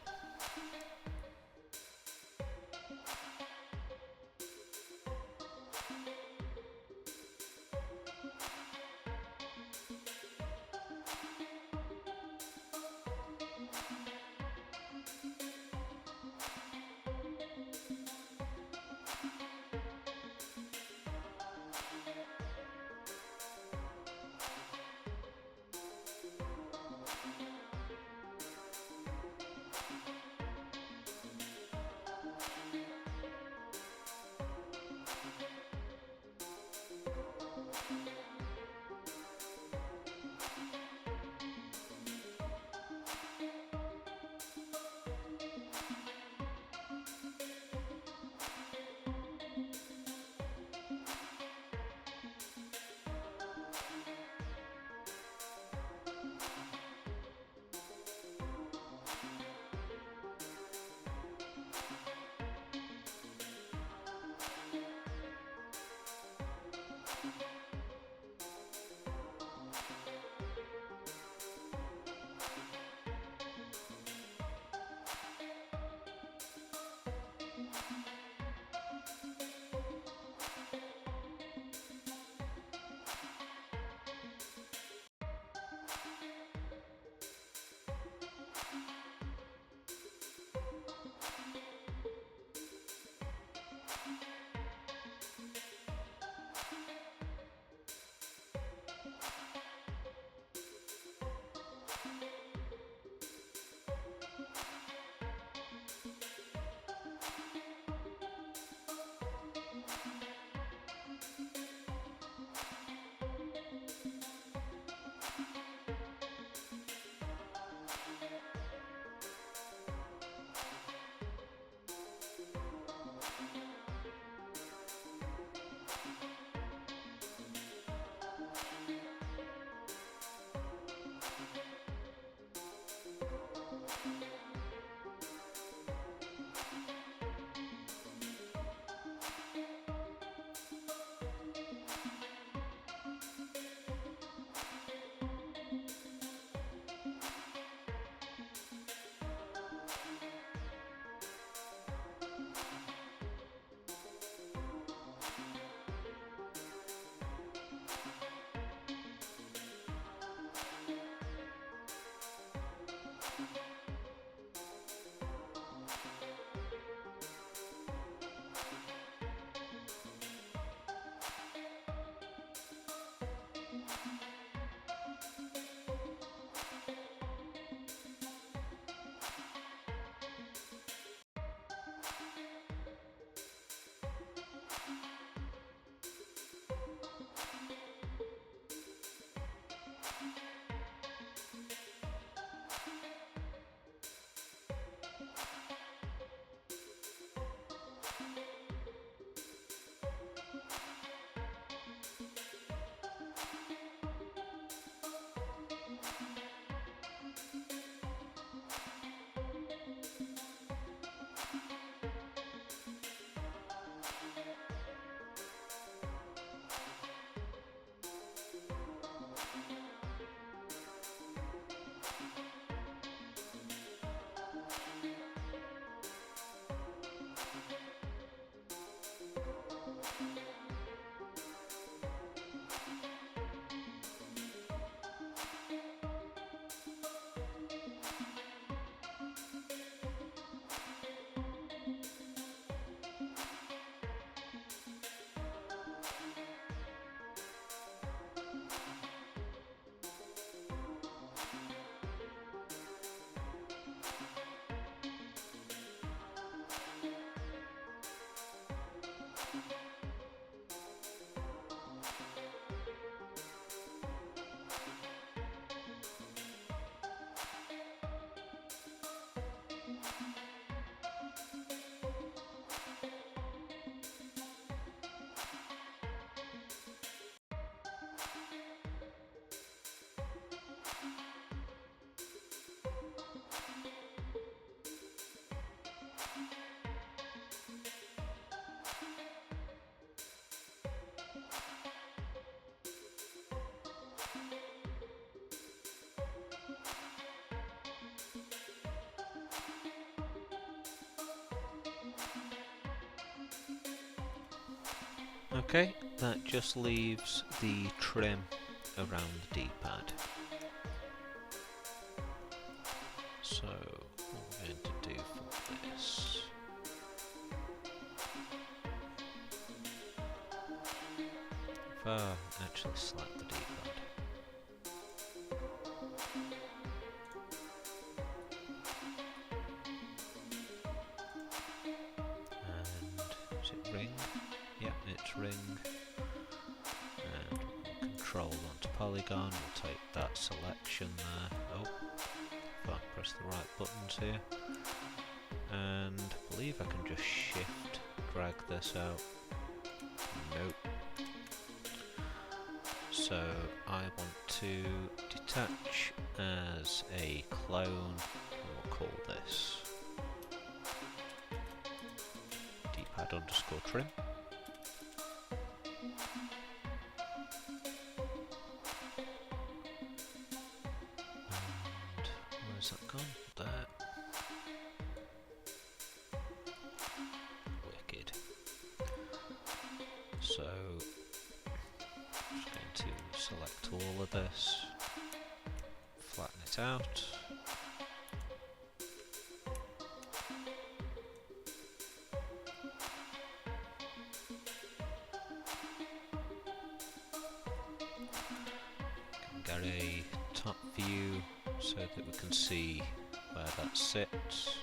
Okay, that just leaves the trim around the D-pad. So, what we're going to do for this... if I actually select the D-pad. And is it ring? Yep, it's ring. And we'll control onto polygon, we'll take that selection there. Oh, if I press the right buttons here. And I believe I can just shift drag this out. Nope. So I want to detach as a clone, and we'll call this D-pad underscore trim. And where's that gone? There. Wicked. So I'm just going to select all of this, flatten it out. Get a top view so that we can see where that sits,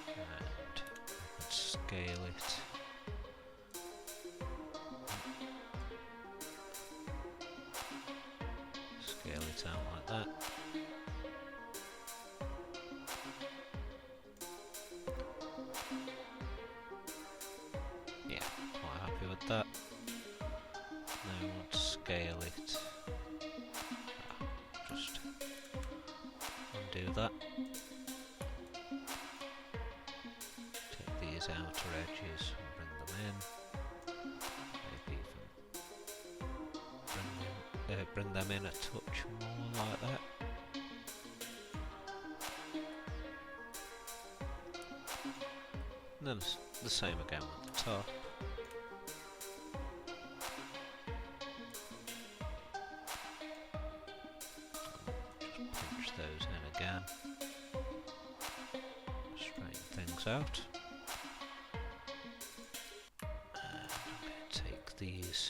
and we can scale it. Scale it out like that. Yeah, quite happy with that. Now we want to scale it. Just undo that. Take these outer edges and bring them in. Maybe even bring them in a touch more like that. And then the same again with the top. Just pinch those in again. Straighten things out. And I'm going to take these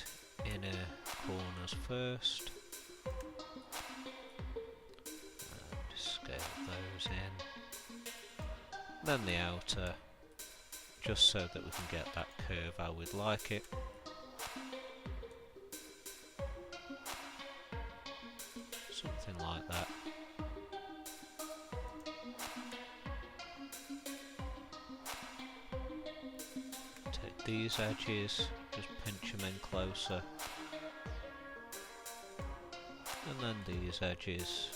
inner corners first. And scale those in. Then the outer, just so that we can get that curve how we'd like it. Something like that. Take these edges, just pinch them in closer. And then these edges.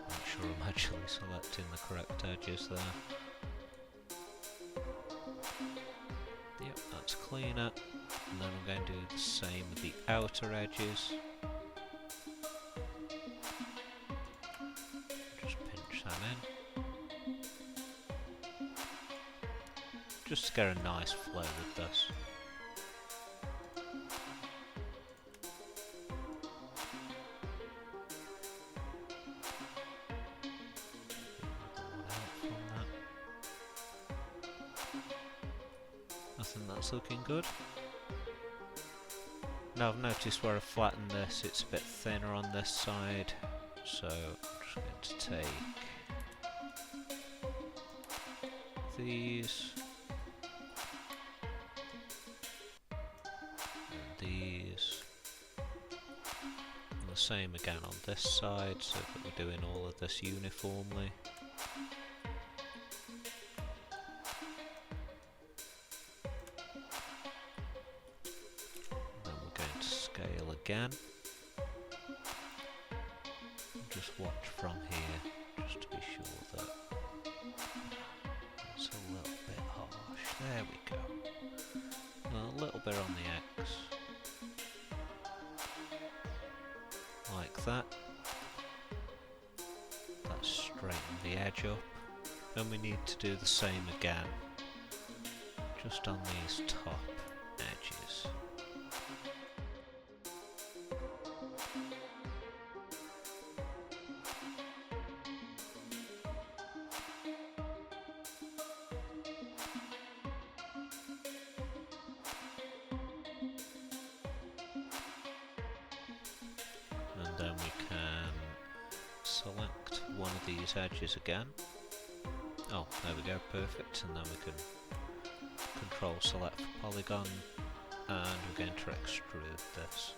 Make sure I'm actually selecting the correct edges there. Yep, that's cleaner. And then I'm going to do the same with the outer edges. Just pinch them just to get a nice flow with this. I think that's looking good. Now I've noticed where I flatten this, it's a bit thinner on this side, so I'm just going to take these and these, and the same again on this side, so that we're doing all of this uniformly. Then we're going to scale again. Just watch from here, just to be sure that it's a little bit harsh. There we go. A little bit on the X. Like that. That's straighten the edge up. And we need to do the same again, just on these top edges. And then we can select one of these edges again. Oh, there we go, perfect. And then we can control select for polygon, and we're going to extrude this.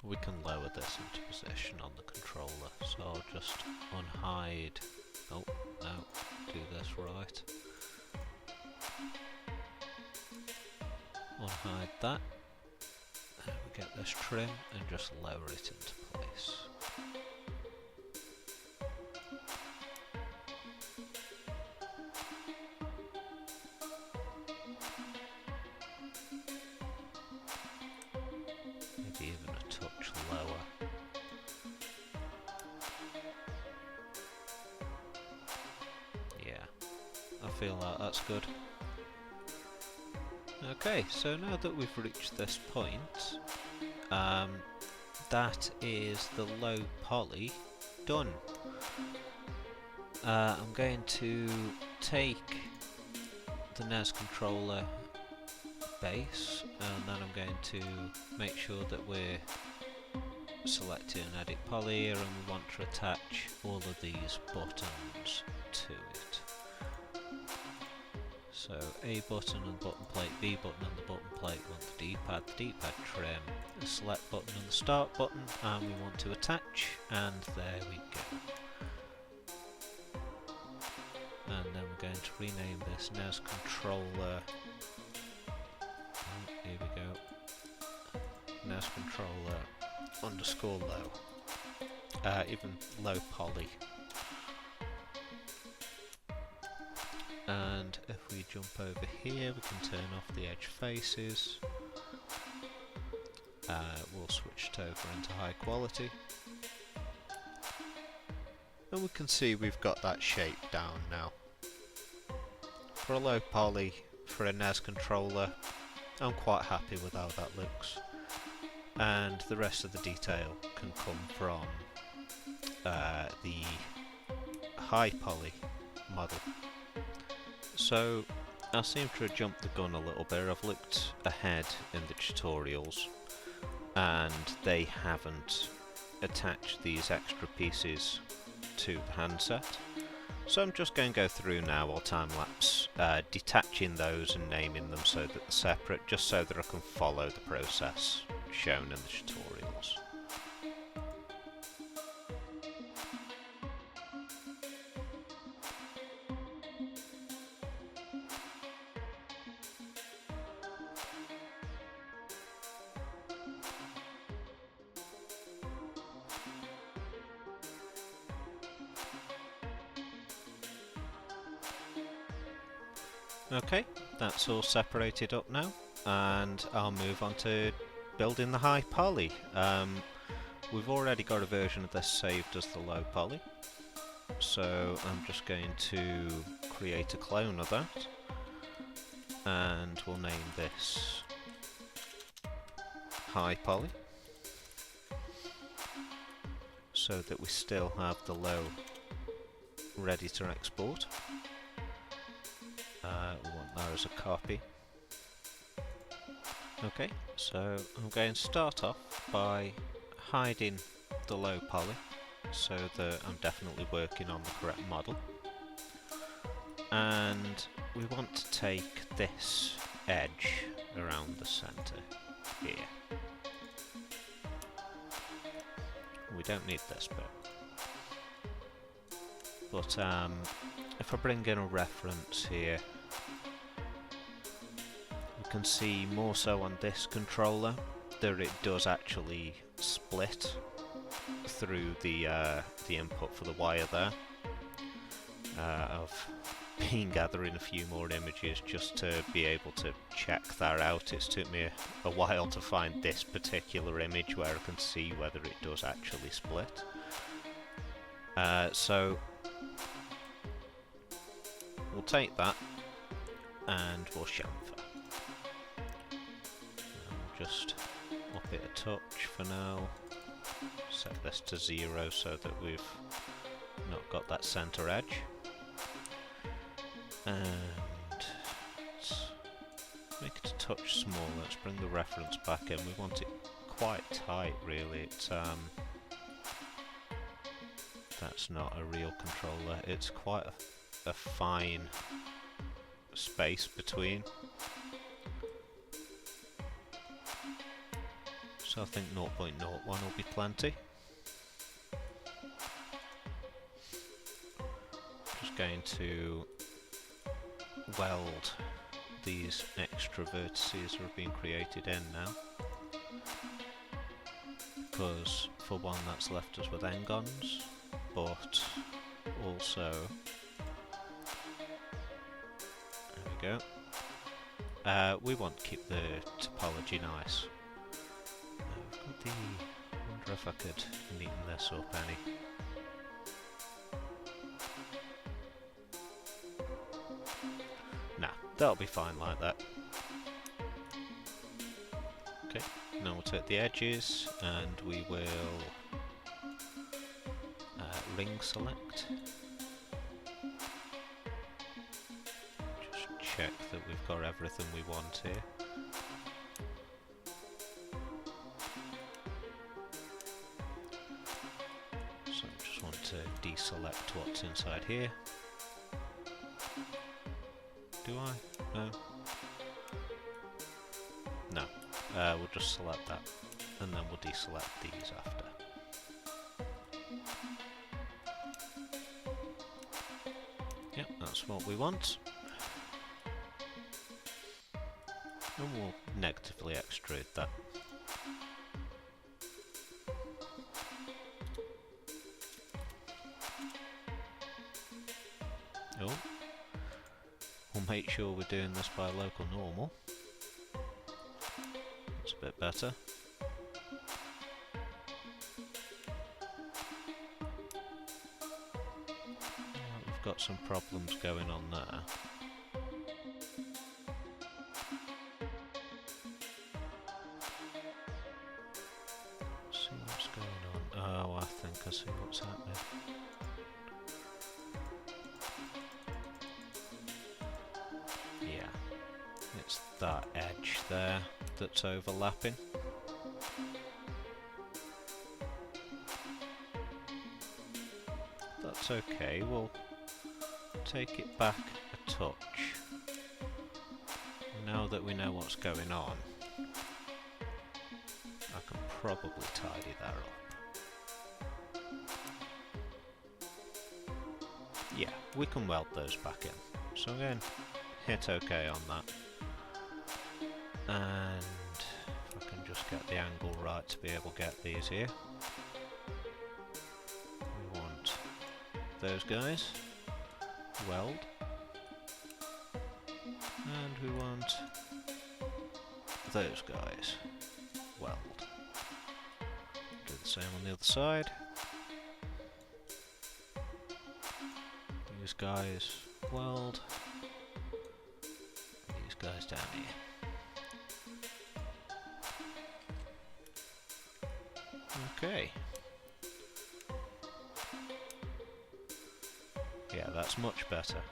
We can lower this into position on the controller, so I'll just unhide. Oh no, do this right. Unhide that. There we get this trim and just lower it into place. Maybe even a touch lower. Yeah, I feel like that's good. Okay, so now that we've reached this point, that is the low poly done. I'm going to take the NES controller base, and then I'm going to make sure that we're selecting edit poly here, and we want to attach all of these buttons to it. So A button and button plate, B button and the button plate, we want the D-pad trim, the select button and the start button, and we want to attach, and there we go. And then we're going to rename this NES controller. Oh, here we go. NES controller underscore low. Even low poly. And if we jump over here, we can turn off the edge faces. We'll switch it over into high quality. And we can see we've got that shape down now. For a low poly, for a NES controller, I'm quite happy with how that looks. And the rest of the detail can come from the high poly model. So I seem to have jumped the gun a little bit. I've looked ahead in the tutorials and they haven't attached these extra pieces to the handset. So I'm just going to go through now while time-lapse, detaching those and naming them so that they're separate, just so that I can follow the process shown in the tutorials. Okay, that's all separated up now, and I'll move on to building the high poly. We've already got a version of this saved as the low poly, so I'm just going to create a clone of that, and we'll name this high poly, so that we still have the low ready to export. We want that as a copy. Okay, so I'm going to start off by hiding the low poly so that I'm definitely working on the correct model. And we want to take this edge around the centre here. We don't need this bit. But if I bring in a reference here, you can see more so on this controller that it does actually split through the input for the wire there. I've been gathering a few more images just to be able to check that out. It's took me a while to find this particular image where I can see whether it does actually split. So we'll take that and we'll chamfer. Just up it a touch for now. Set this to 0 so that we've not got that centre edge. And let's make it a touch smaller. Let's bring the reference back in. We want it quite tight, really. It's that's not a real controller. It's quite a fine space between. So I think 0.01 will be plenty. Just going to weld these extra vertices that have been created in now, because for one that's left us with n-gons, but also there we go. We want to keep the topology nice. I've got the, I wonder if I could neaten this up any. Nah, that'll be fine like that. Okay, now we'll take the edges and we will ring select. Just check that we've got everything we want here. So I just want to deselect what's inside here. Do I? No. No. We'll just select that, and then we'll deselect these after. Yep, that's what we want. And we'll negatively extrude that. Oh. We'll make sure we're doing this by local normal. That's a bit better. We've got some problems going on there. See what's going on. Oh, I think I see what's happening. Yeah, it's that edge there that's overlapping. That's okay, we'll take it back a touch. Now that we know what's going on, I can probably tidy that up. Yeah, we can weld those back in. So again, hit OK on that. And if I can just get the angle right to be able to get these here. We want those guys. Weld. And we want those guys. Weld. Do the same on the other side. These guys weld. These guys down here. Okay. Yeah, that's much better.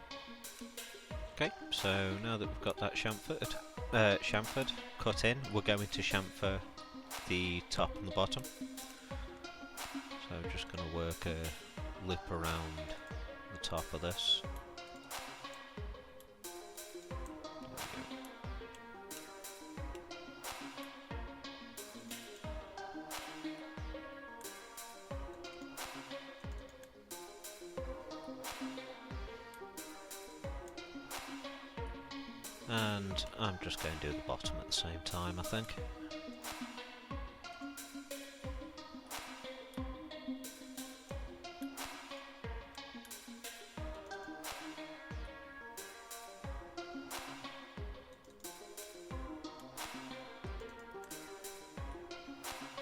Okay, so now that we've got that chamfered cut in, we're going to chamfer the top and the bottom. So I'm just going to work a loop around the top of this. And I'm just going to do the bottom at the same time, I think.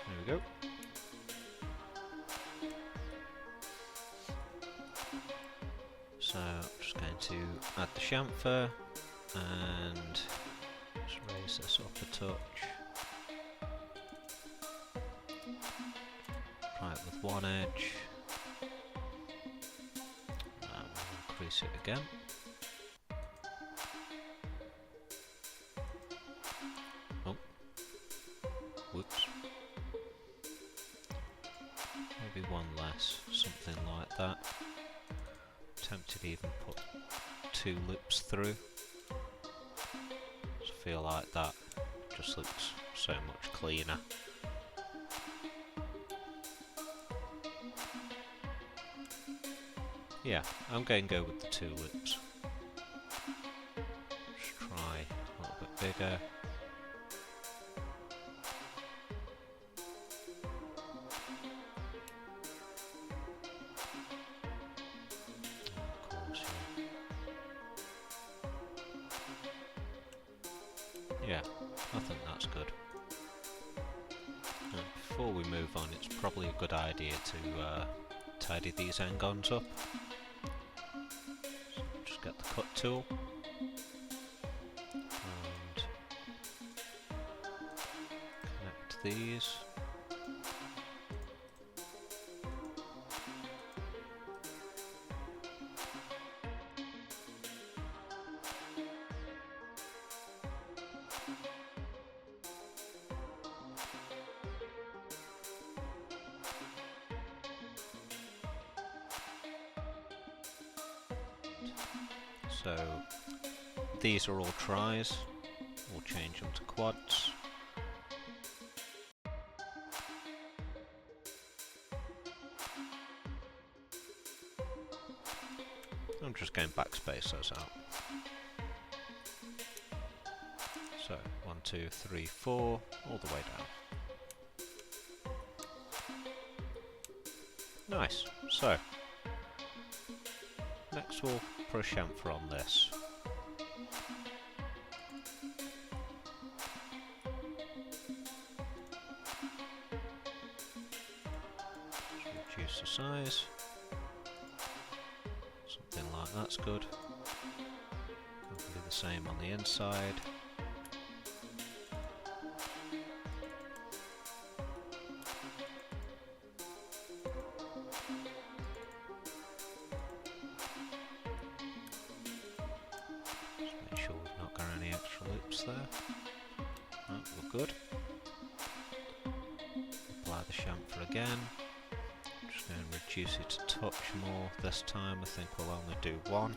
There we go. So I'm just going to add the chamfer. And just raise this up a touch. Try it with one edge. And we'll increase it again. Oh, whoops. Maybe one less, something like that. Tempted to even put 2 loops through. I feel like that just looks so much cleaner. Yeah, I'm going to go with the 2 loops. Just try a little bit bigger. Yeah, I think that's good. And before we move on, it's probably a good idea to tidy these end-ons up. So just get the cut tool and connect these. So these are all tries, we'll change them to quads. I'm just going to backspace those out. So 1, 2, 3, 4, all the way down. Nice. So next we'll put a chamfer on this. Just reduce the size. Something like that's good. We can do the same on the inside. There. Right, we're good. Apply the chamfer again. Just going to reduce it a touch more this time. I think we'll only do 1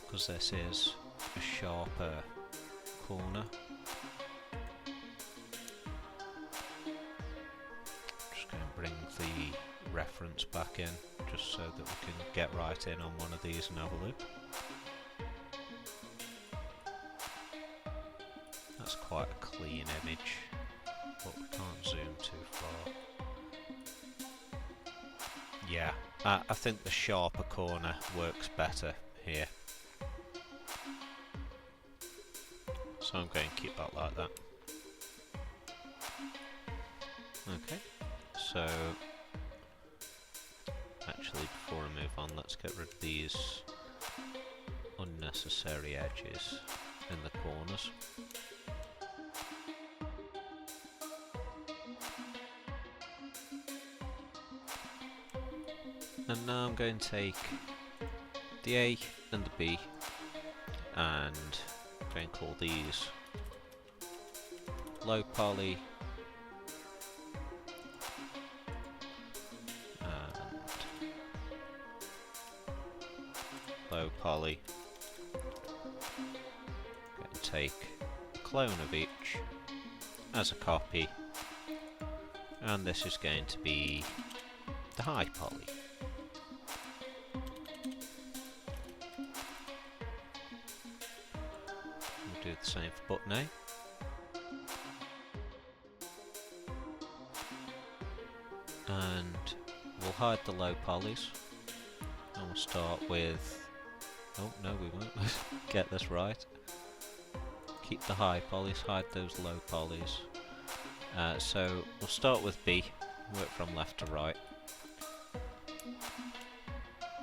because this is a sharper corner. Just going to bring the reference back in just so that we can get right in on one of these and have a look. That's quite a clean image, but we can't zoom too far. Yeah, I think the sharper corner works better here. So I'm going to keep that like that. Okay, so actually before I move on, let's get rid of these unnecessary edges in the corners. And now I'm going to take the A and the B and I'm going to call these low poly and low poly. I'm going to take a clone of each as a copy, and this is going to be the high poly. We'll do the same for button A. And we'll hide the low polys, and we'll start with, oh no we won't, get this right. Keep the high polys, hide those low polys. So we'll start with B, work from left to right.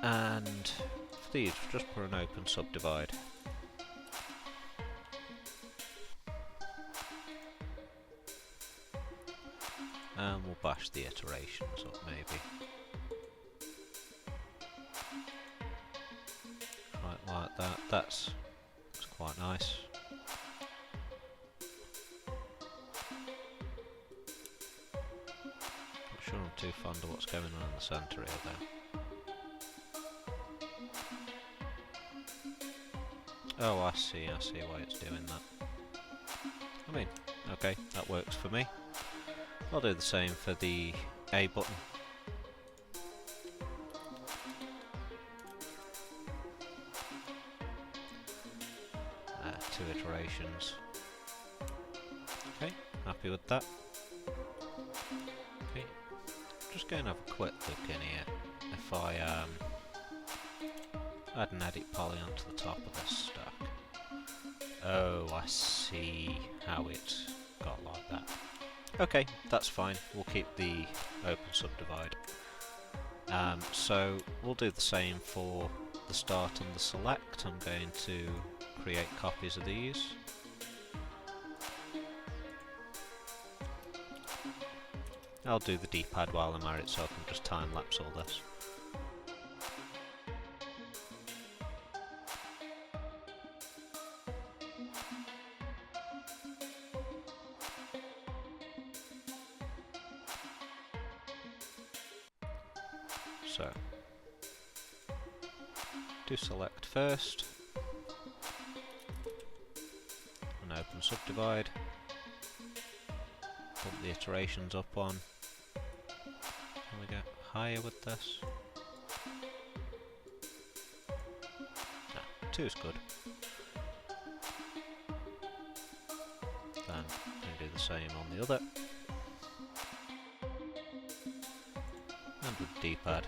And for these, we'll just put an open subdivide. And we'll bash the iterations up maybe. Right like that, that's quite nice. Not sure I'm too fond of what's going on in the centre here though. Oh, I see why it's doing that. I mean, okay, that works for me. I'll do the same for the A button. Two iterations. Okay, happy with that. Okay, just going to have a quick look in here. If I add an edit poly onto the top of this stack. Oh, I see how it got like that. Okay, that's fine. We'll keep the open subdivide. So we'll do the same for the start and the select. I'm going to create copies of these. I'll do the D-pad while I'm at it so I can just time lapse all this. So, do select first, and open subdivide, put the iterations up on, can we get higher with this? No, 2 is good. Then, I'm going to do the same on the other, and with the D-pad.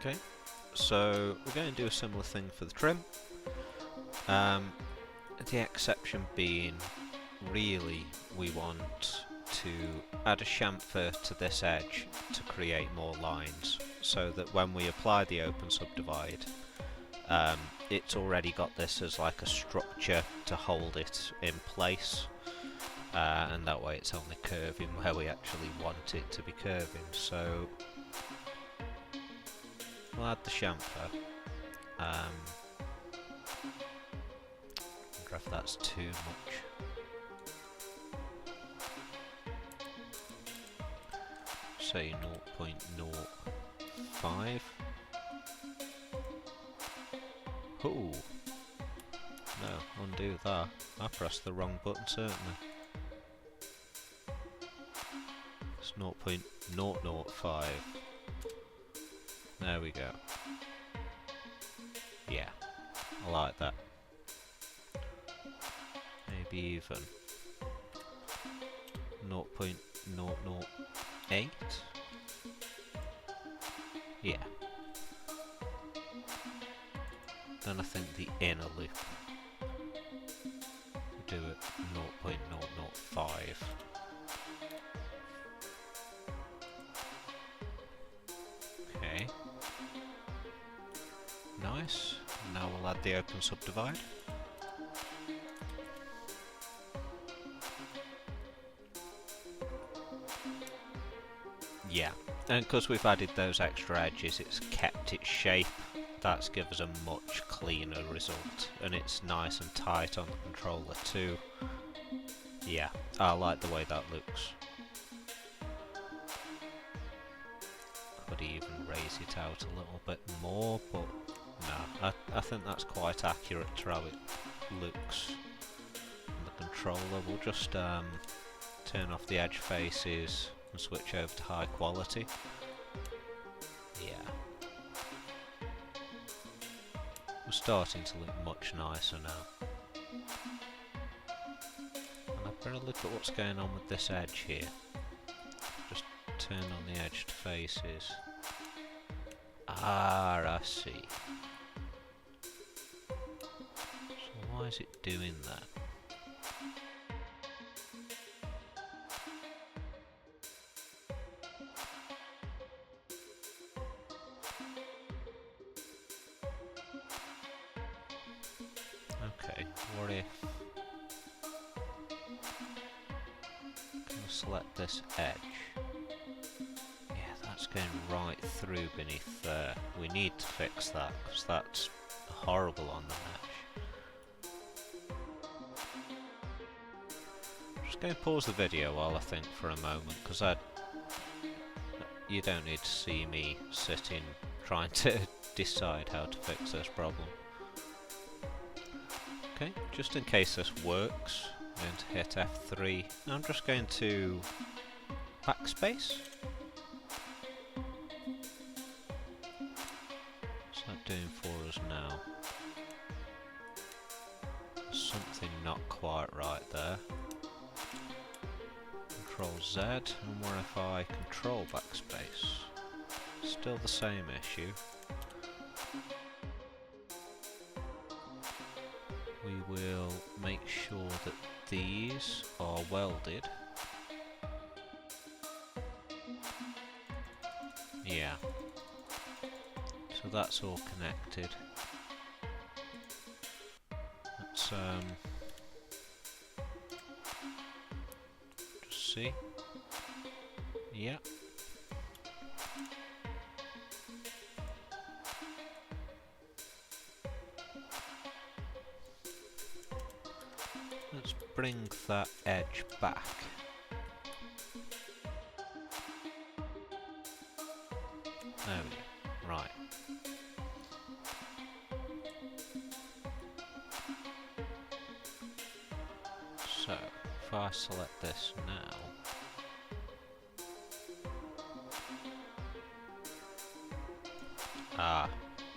Okay, so we're going to do a similar thing for the trim. The exception being, really, we want to add a chamfer to this edge to create more lines, so that when we apply the open subdivide, it's already got this as like a structure to hold it in place, and that way it's only curving where we actually want it to be curving. So we'll add the chamfer. I wonder if that's too much. Say 0.05. Oh no, undo that. I pressed the wrong button certainly. It's 0.005. There we go. Yeah, I like that. 0.008. Yeah. Then I think the inner loop, do it 0.005. Okay. Nice. Now we'll add the open subdivide. Yeah, and because we've added those extra edges, it's kept its shape. That's given us a much cleaner result, and it's nice and tight on the controller too. Yeah, I like the way that looks. Could even raise it out a little bit more, but no, I think that's quite accurate to how it looks on the controller. We'll just turn off the edge faces and switch over to high quality. Yeah. We're starting to look much nicer now. And I've got to look at what's going on with this edge here. Just turn on the edged faces. Ah, I see. So why is it doing that? Okay, what if select this edge? Yeah, that's going right through beneath there. We need to fix that because that's horrible on the mesh. I'm just going to pause the video while I think for a moment, because you don't need to see me sitting trying to decide how to fix this problem. Okay, just in case this works, I'm going to hit F3. I'm just going to backspace. What's that doing for us now? There's something not quite right there. Control Z, and what if I control backspace? Still the same issue. We will make sure that these are welded. Yeah. So that's all connected. Let's just see. Yeah. Let's bring that edge back. There we go. Right. So, if I select this now,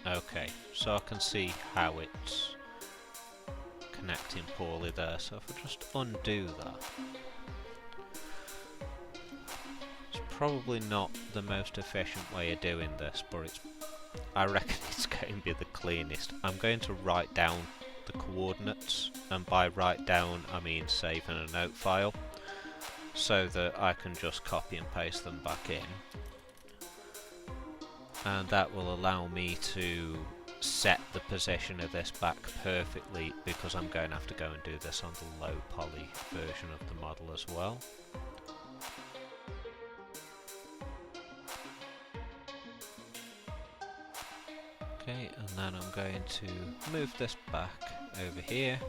okay. So I can see how it's connecting poorly there, so if I just undo that. It's probably not the most efficient way of doing this, but I reckon it's going to be the cleanest. I'm going to write down the coordinates, and by write down I mean save in a note file, so that I can just copy and paste them back in, and that will allow me to set the position of this back perfectly, because I'm going to have to go and do this on the low poly version of the model as well. Okay, and then I'm going to move this back over here.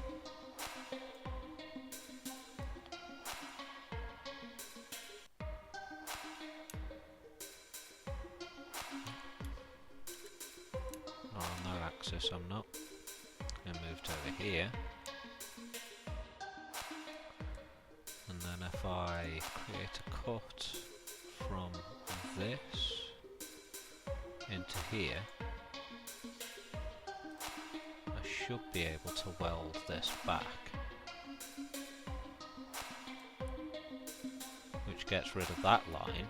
On that axis I'm not. I moved over here. And then if I create a cut from this into here, I should be able to weld this back. which gets rid of that line.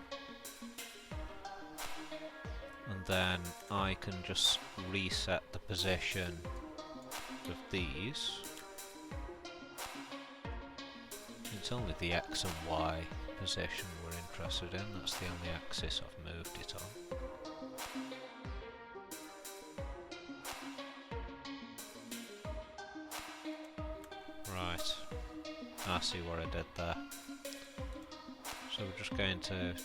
And then I can just reset the position of these. It's only the X and Y position we're interested in, that's the only axis I've moved it on. Right, I see what I did there. So we're just going to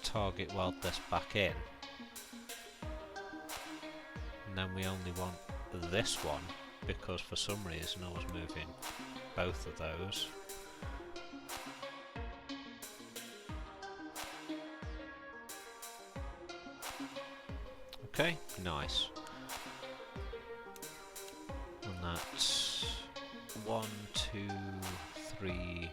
target weld this back in. And then we only want this one, because for some reason I was moving both of those. Okay, nice. And that's 1, 2, 3,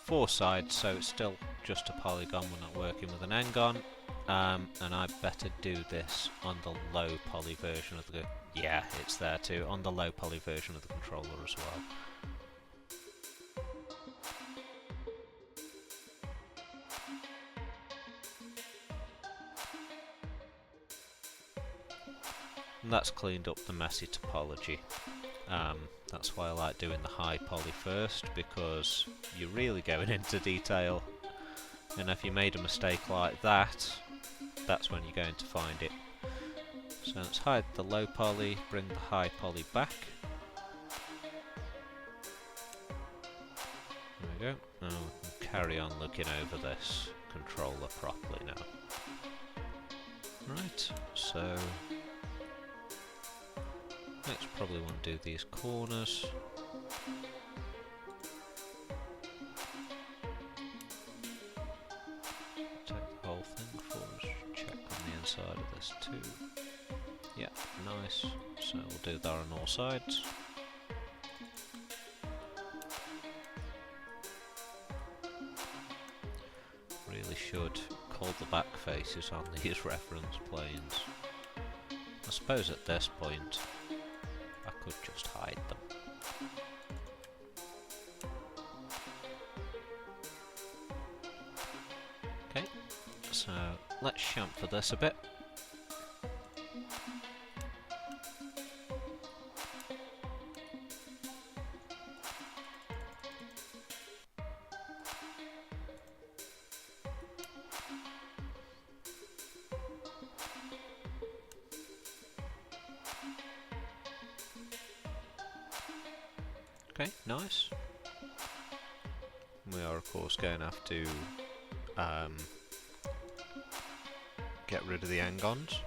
4 sides, so it's still just a polygon, we're not working with an n-gon. And I better do this on the low poly version of the... yeah, it's there too, on the low poly version of the controller as well. And that's cleaned up the messy topology. That's why I like doing the high poly first, because you're really going into detail, and if you made a mistake like that, that's when you're going to find it. So let's hide the low poly, bring the high poly back. There we go. Now we can carry on looking over this controller properly now. Right, so next probably want to do these corners. Take the whole thing for us, check on the inside of this too. Yeah, nice. So we'll do that on all sides. Really should call the back faces on these reference planes. I suppose at this point I could just hide them. Okay, so let's chamfer this a bit. Okay, nice. We are of course going to have to get rid of the n-gons.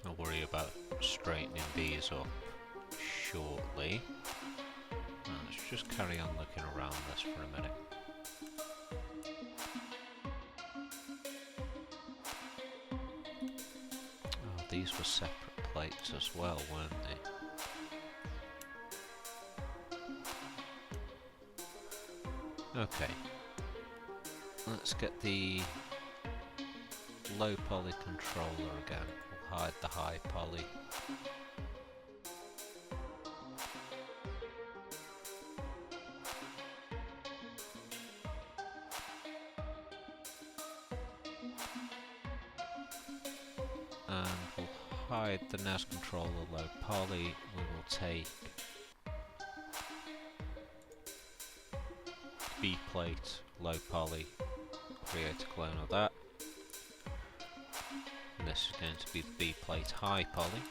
I'll worry about straightening these up shortly. Let's just carry on looking around this for a minute. Oh, these were separate plates as well, weren't they? Okay. Let's get the low poly controller again. We'll hide the high poly. And we'll hide the NES controller low poly. We will take B plate low poly, create a clone of that. And this is going to be the B plate high poly.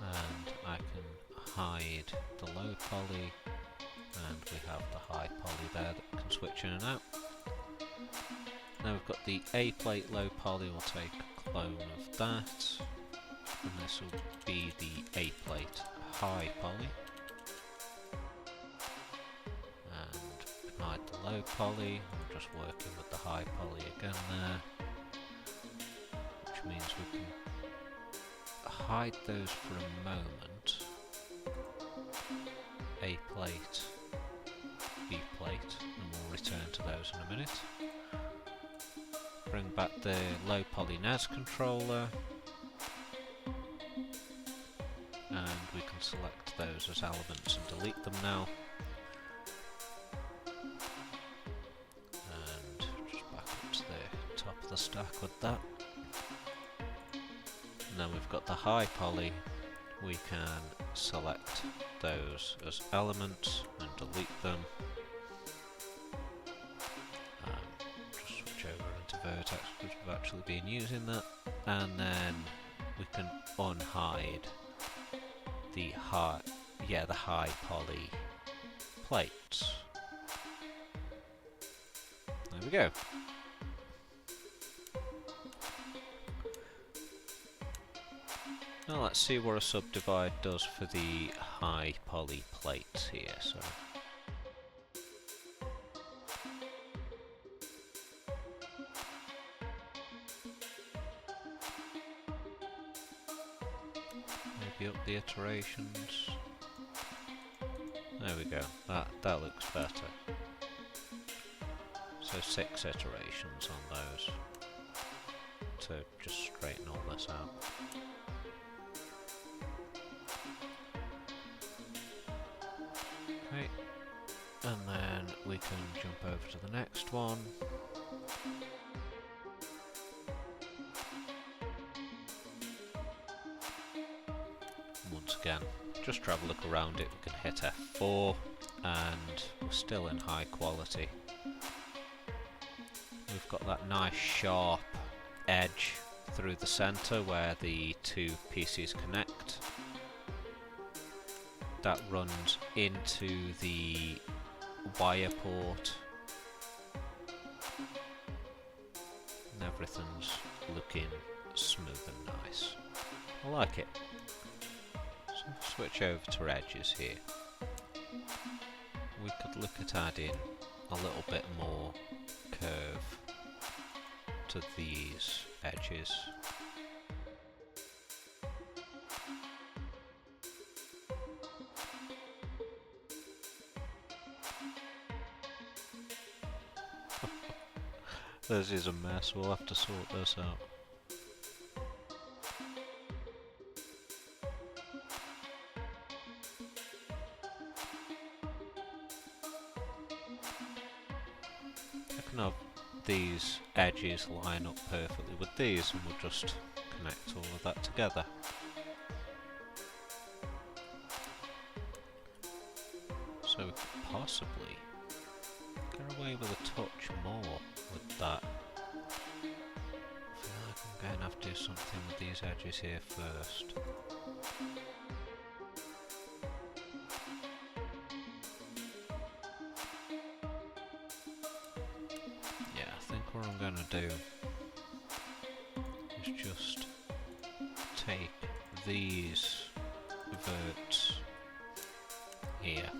And I can hide the low poly, and we have the high poly there that can switch in and out. Now we've got the A plate low poly, we'll take a clone of that, and this will be the A plate high poly. And hide hide the low poly. I'm just working with the high poly again there, which means we can hide those for a moment. A plate, B plate, and we'll return to those in a minute. Bring back the low poly NES controller, and we can select those as elements and delete them now. And just back up to the top of the stack with that. And then we've got the high poly. We can select those as elements and delete them. Just switch over into vertex, which we've actually been using that. And then we can unhide the high poly plates. There we go. Now let's see what a subdivide does for the high poly plates here. So maybe up the iterations. There we go. That looks better. So 6 iterations on those to just straighten all this out. Okay, and then we can jump over to the next one. Once again, just have a look around it. We can hit F4 and we're still in high quality. We've got that nice sharp edge through the center where the two PCs connect. That runs into the wire port, and everything's looking smooth and nice. I like it. So switch over to edges here. We could look at adding a little bit more curve to these edges. This is a mess, we'll have to sort this out. I can have these edges line up perfectly with these and we'll just connect all of that together. So we could possibly get away with a touch more with that. I feel like I'm going to have to do something with these edges here first. Yeah, I think what I'm going to do is just take these verts here.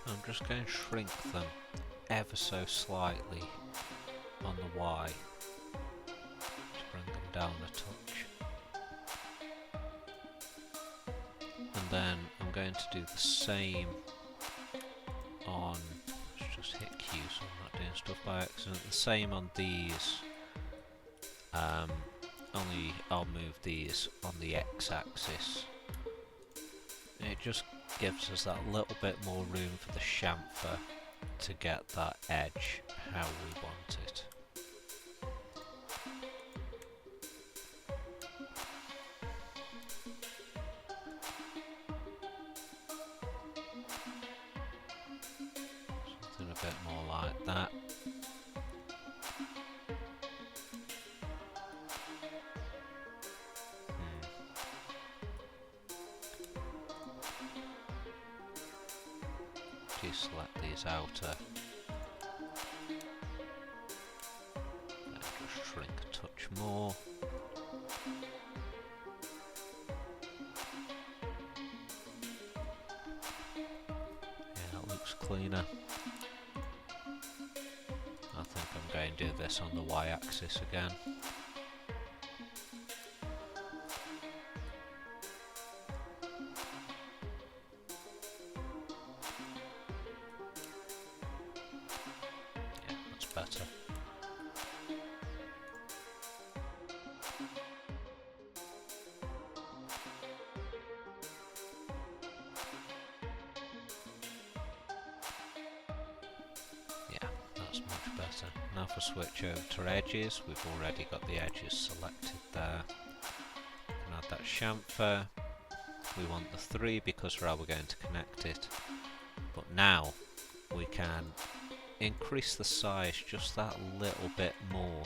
I'm just going to shrink them ever so slightly on the Y to bring them down a touch. And then I'm going to do the same on, let's just hit Q so I'm not doing stuff by accident, the same on these, only I'll move these on the X-axis. It just gives us that little bit more room for the chamfer to get that edge how we want it. Something a bit more like that. Deselect these outer and just shrink a touch more. cleaner. I think I'm going to do this on the y-axis again. Yeah, that's better. That's much better. Now for switch over to edges, we've already got the edges selected there. We can add that chamfer. We want the 3 because we're going to connect it. But now we can increase the size just that little bit more.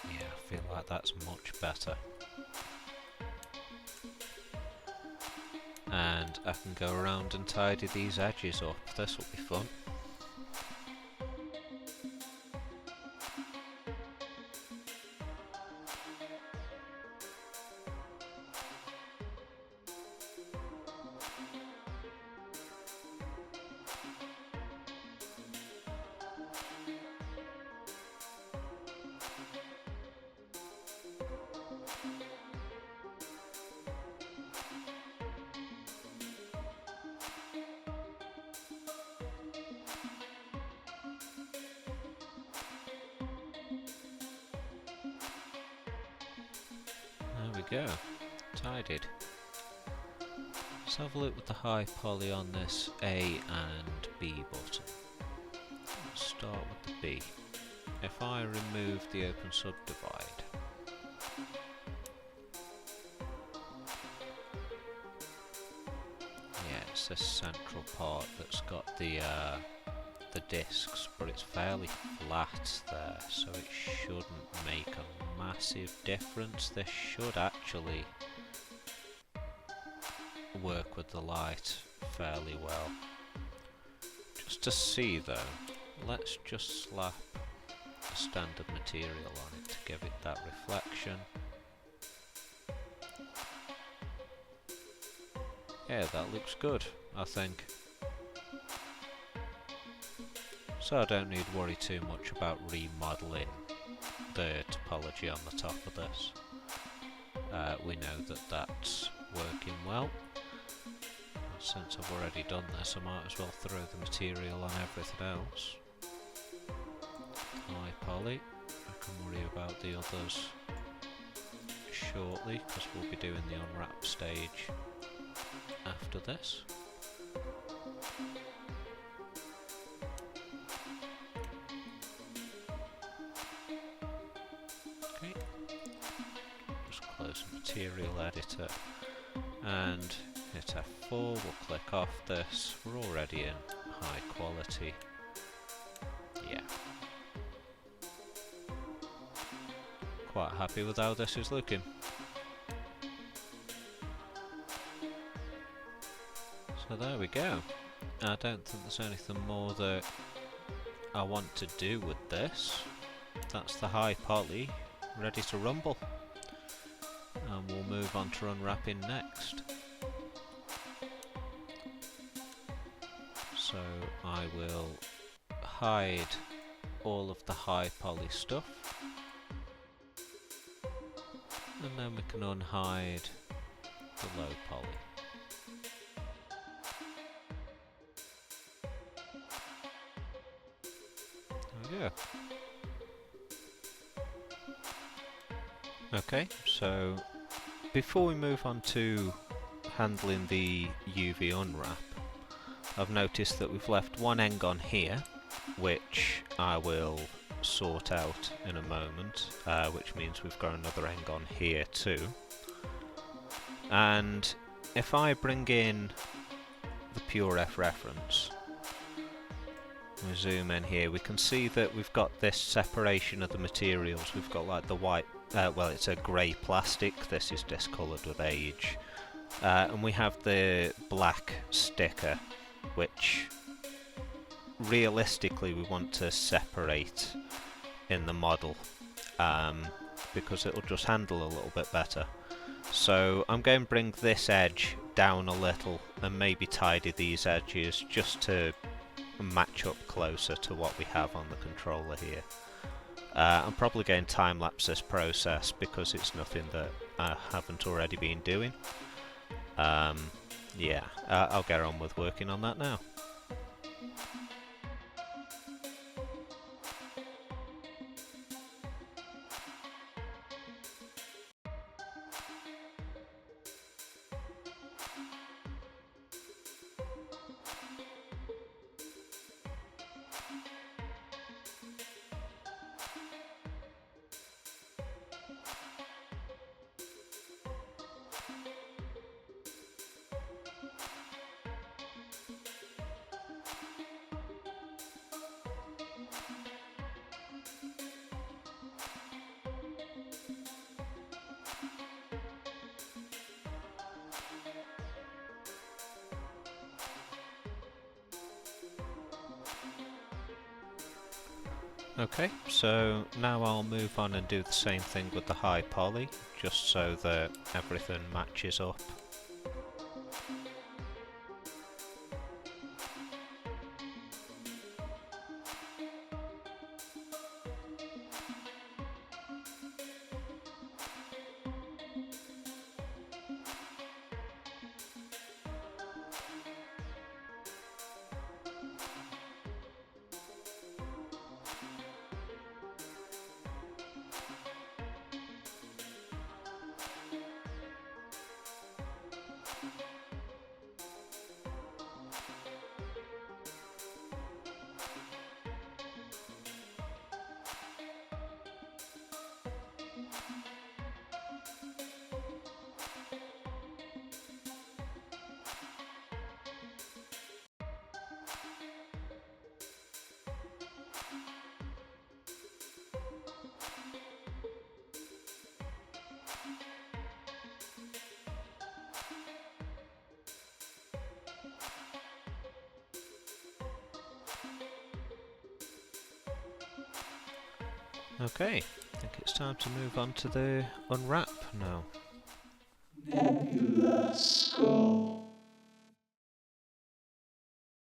Yeah, I feel like that's much better. And I can go around and tidy these edges up. This will be fun. There we go, tidied. Let's have a look with the high poly on this A and B button. Let's start with the B. If I remove the open subdivide, yeah, it's this central part that's got the discs, but it's fairly flat there, so it shouldn't make a massive difference. This should actually work with the light fairly well. Just to see though, let's just slap a standard material on it to give it that reflection. Yeah, that looks good, I think. So I don't need to worry too much about remodeling the topology on the top of this. We know that that's working well. And since I've already done this, I might as well throw the material on everything else. High poly. I can worry about the others shortly, because we'll be doing the unwrap stage after this. Material editor and hit F4, we'll click off this, we're already in high quality. Yeah. Quite happy with how this is looking. So there we go. I don't think there's anything more that I want to do with this. That's the high poly, ready to rumble. And we'll move on to unwrapping next. So I will hide all of the high poly stuff, and then we can unhide the low poly. There we go. Okay, so before we move on to handling the UV unwrap, I've noticed that we've left one end on here, which I will sort out in a moment, which means we've got another end on here too. And if I bring in the Pure F reference, we zoom in here, we can see that we've got this separation of the materials. We've got like the white, well, it's a grey plastic, this is discoloured with age, and we have the black sticker, which realistically we want to separate in the model, because it'll just handle a little bit better. So I'm going to bring this edge down a little and maybe tidy these edges just to match up closer to what we have on the controller here. I'm probably going to time-lapse this process because it's nothing that I haven't already been doing. Yeah, I'll get on with working on that now. Okay, so now I'll move on and do the same thing with the high poly, just so that everything matches up. Okay, I think it's time to move on to the unwrap now. Let's go.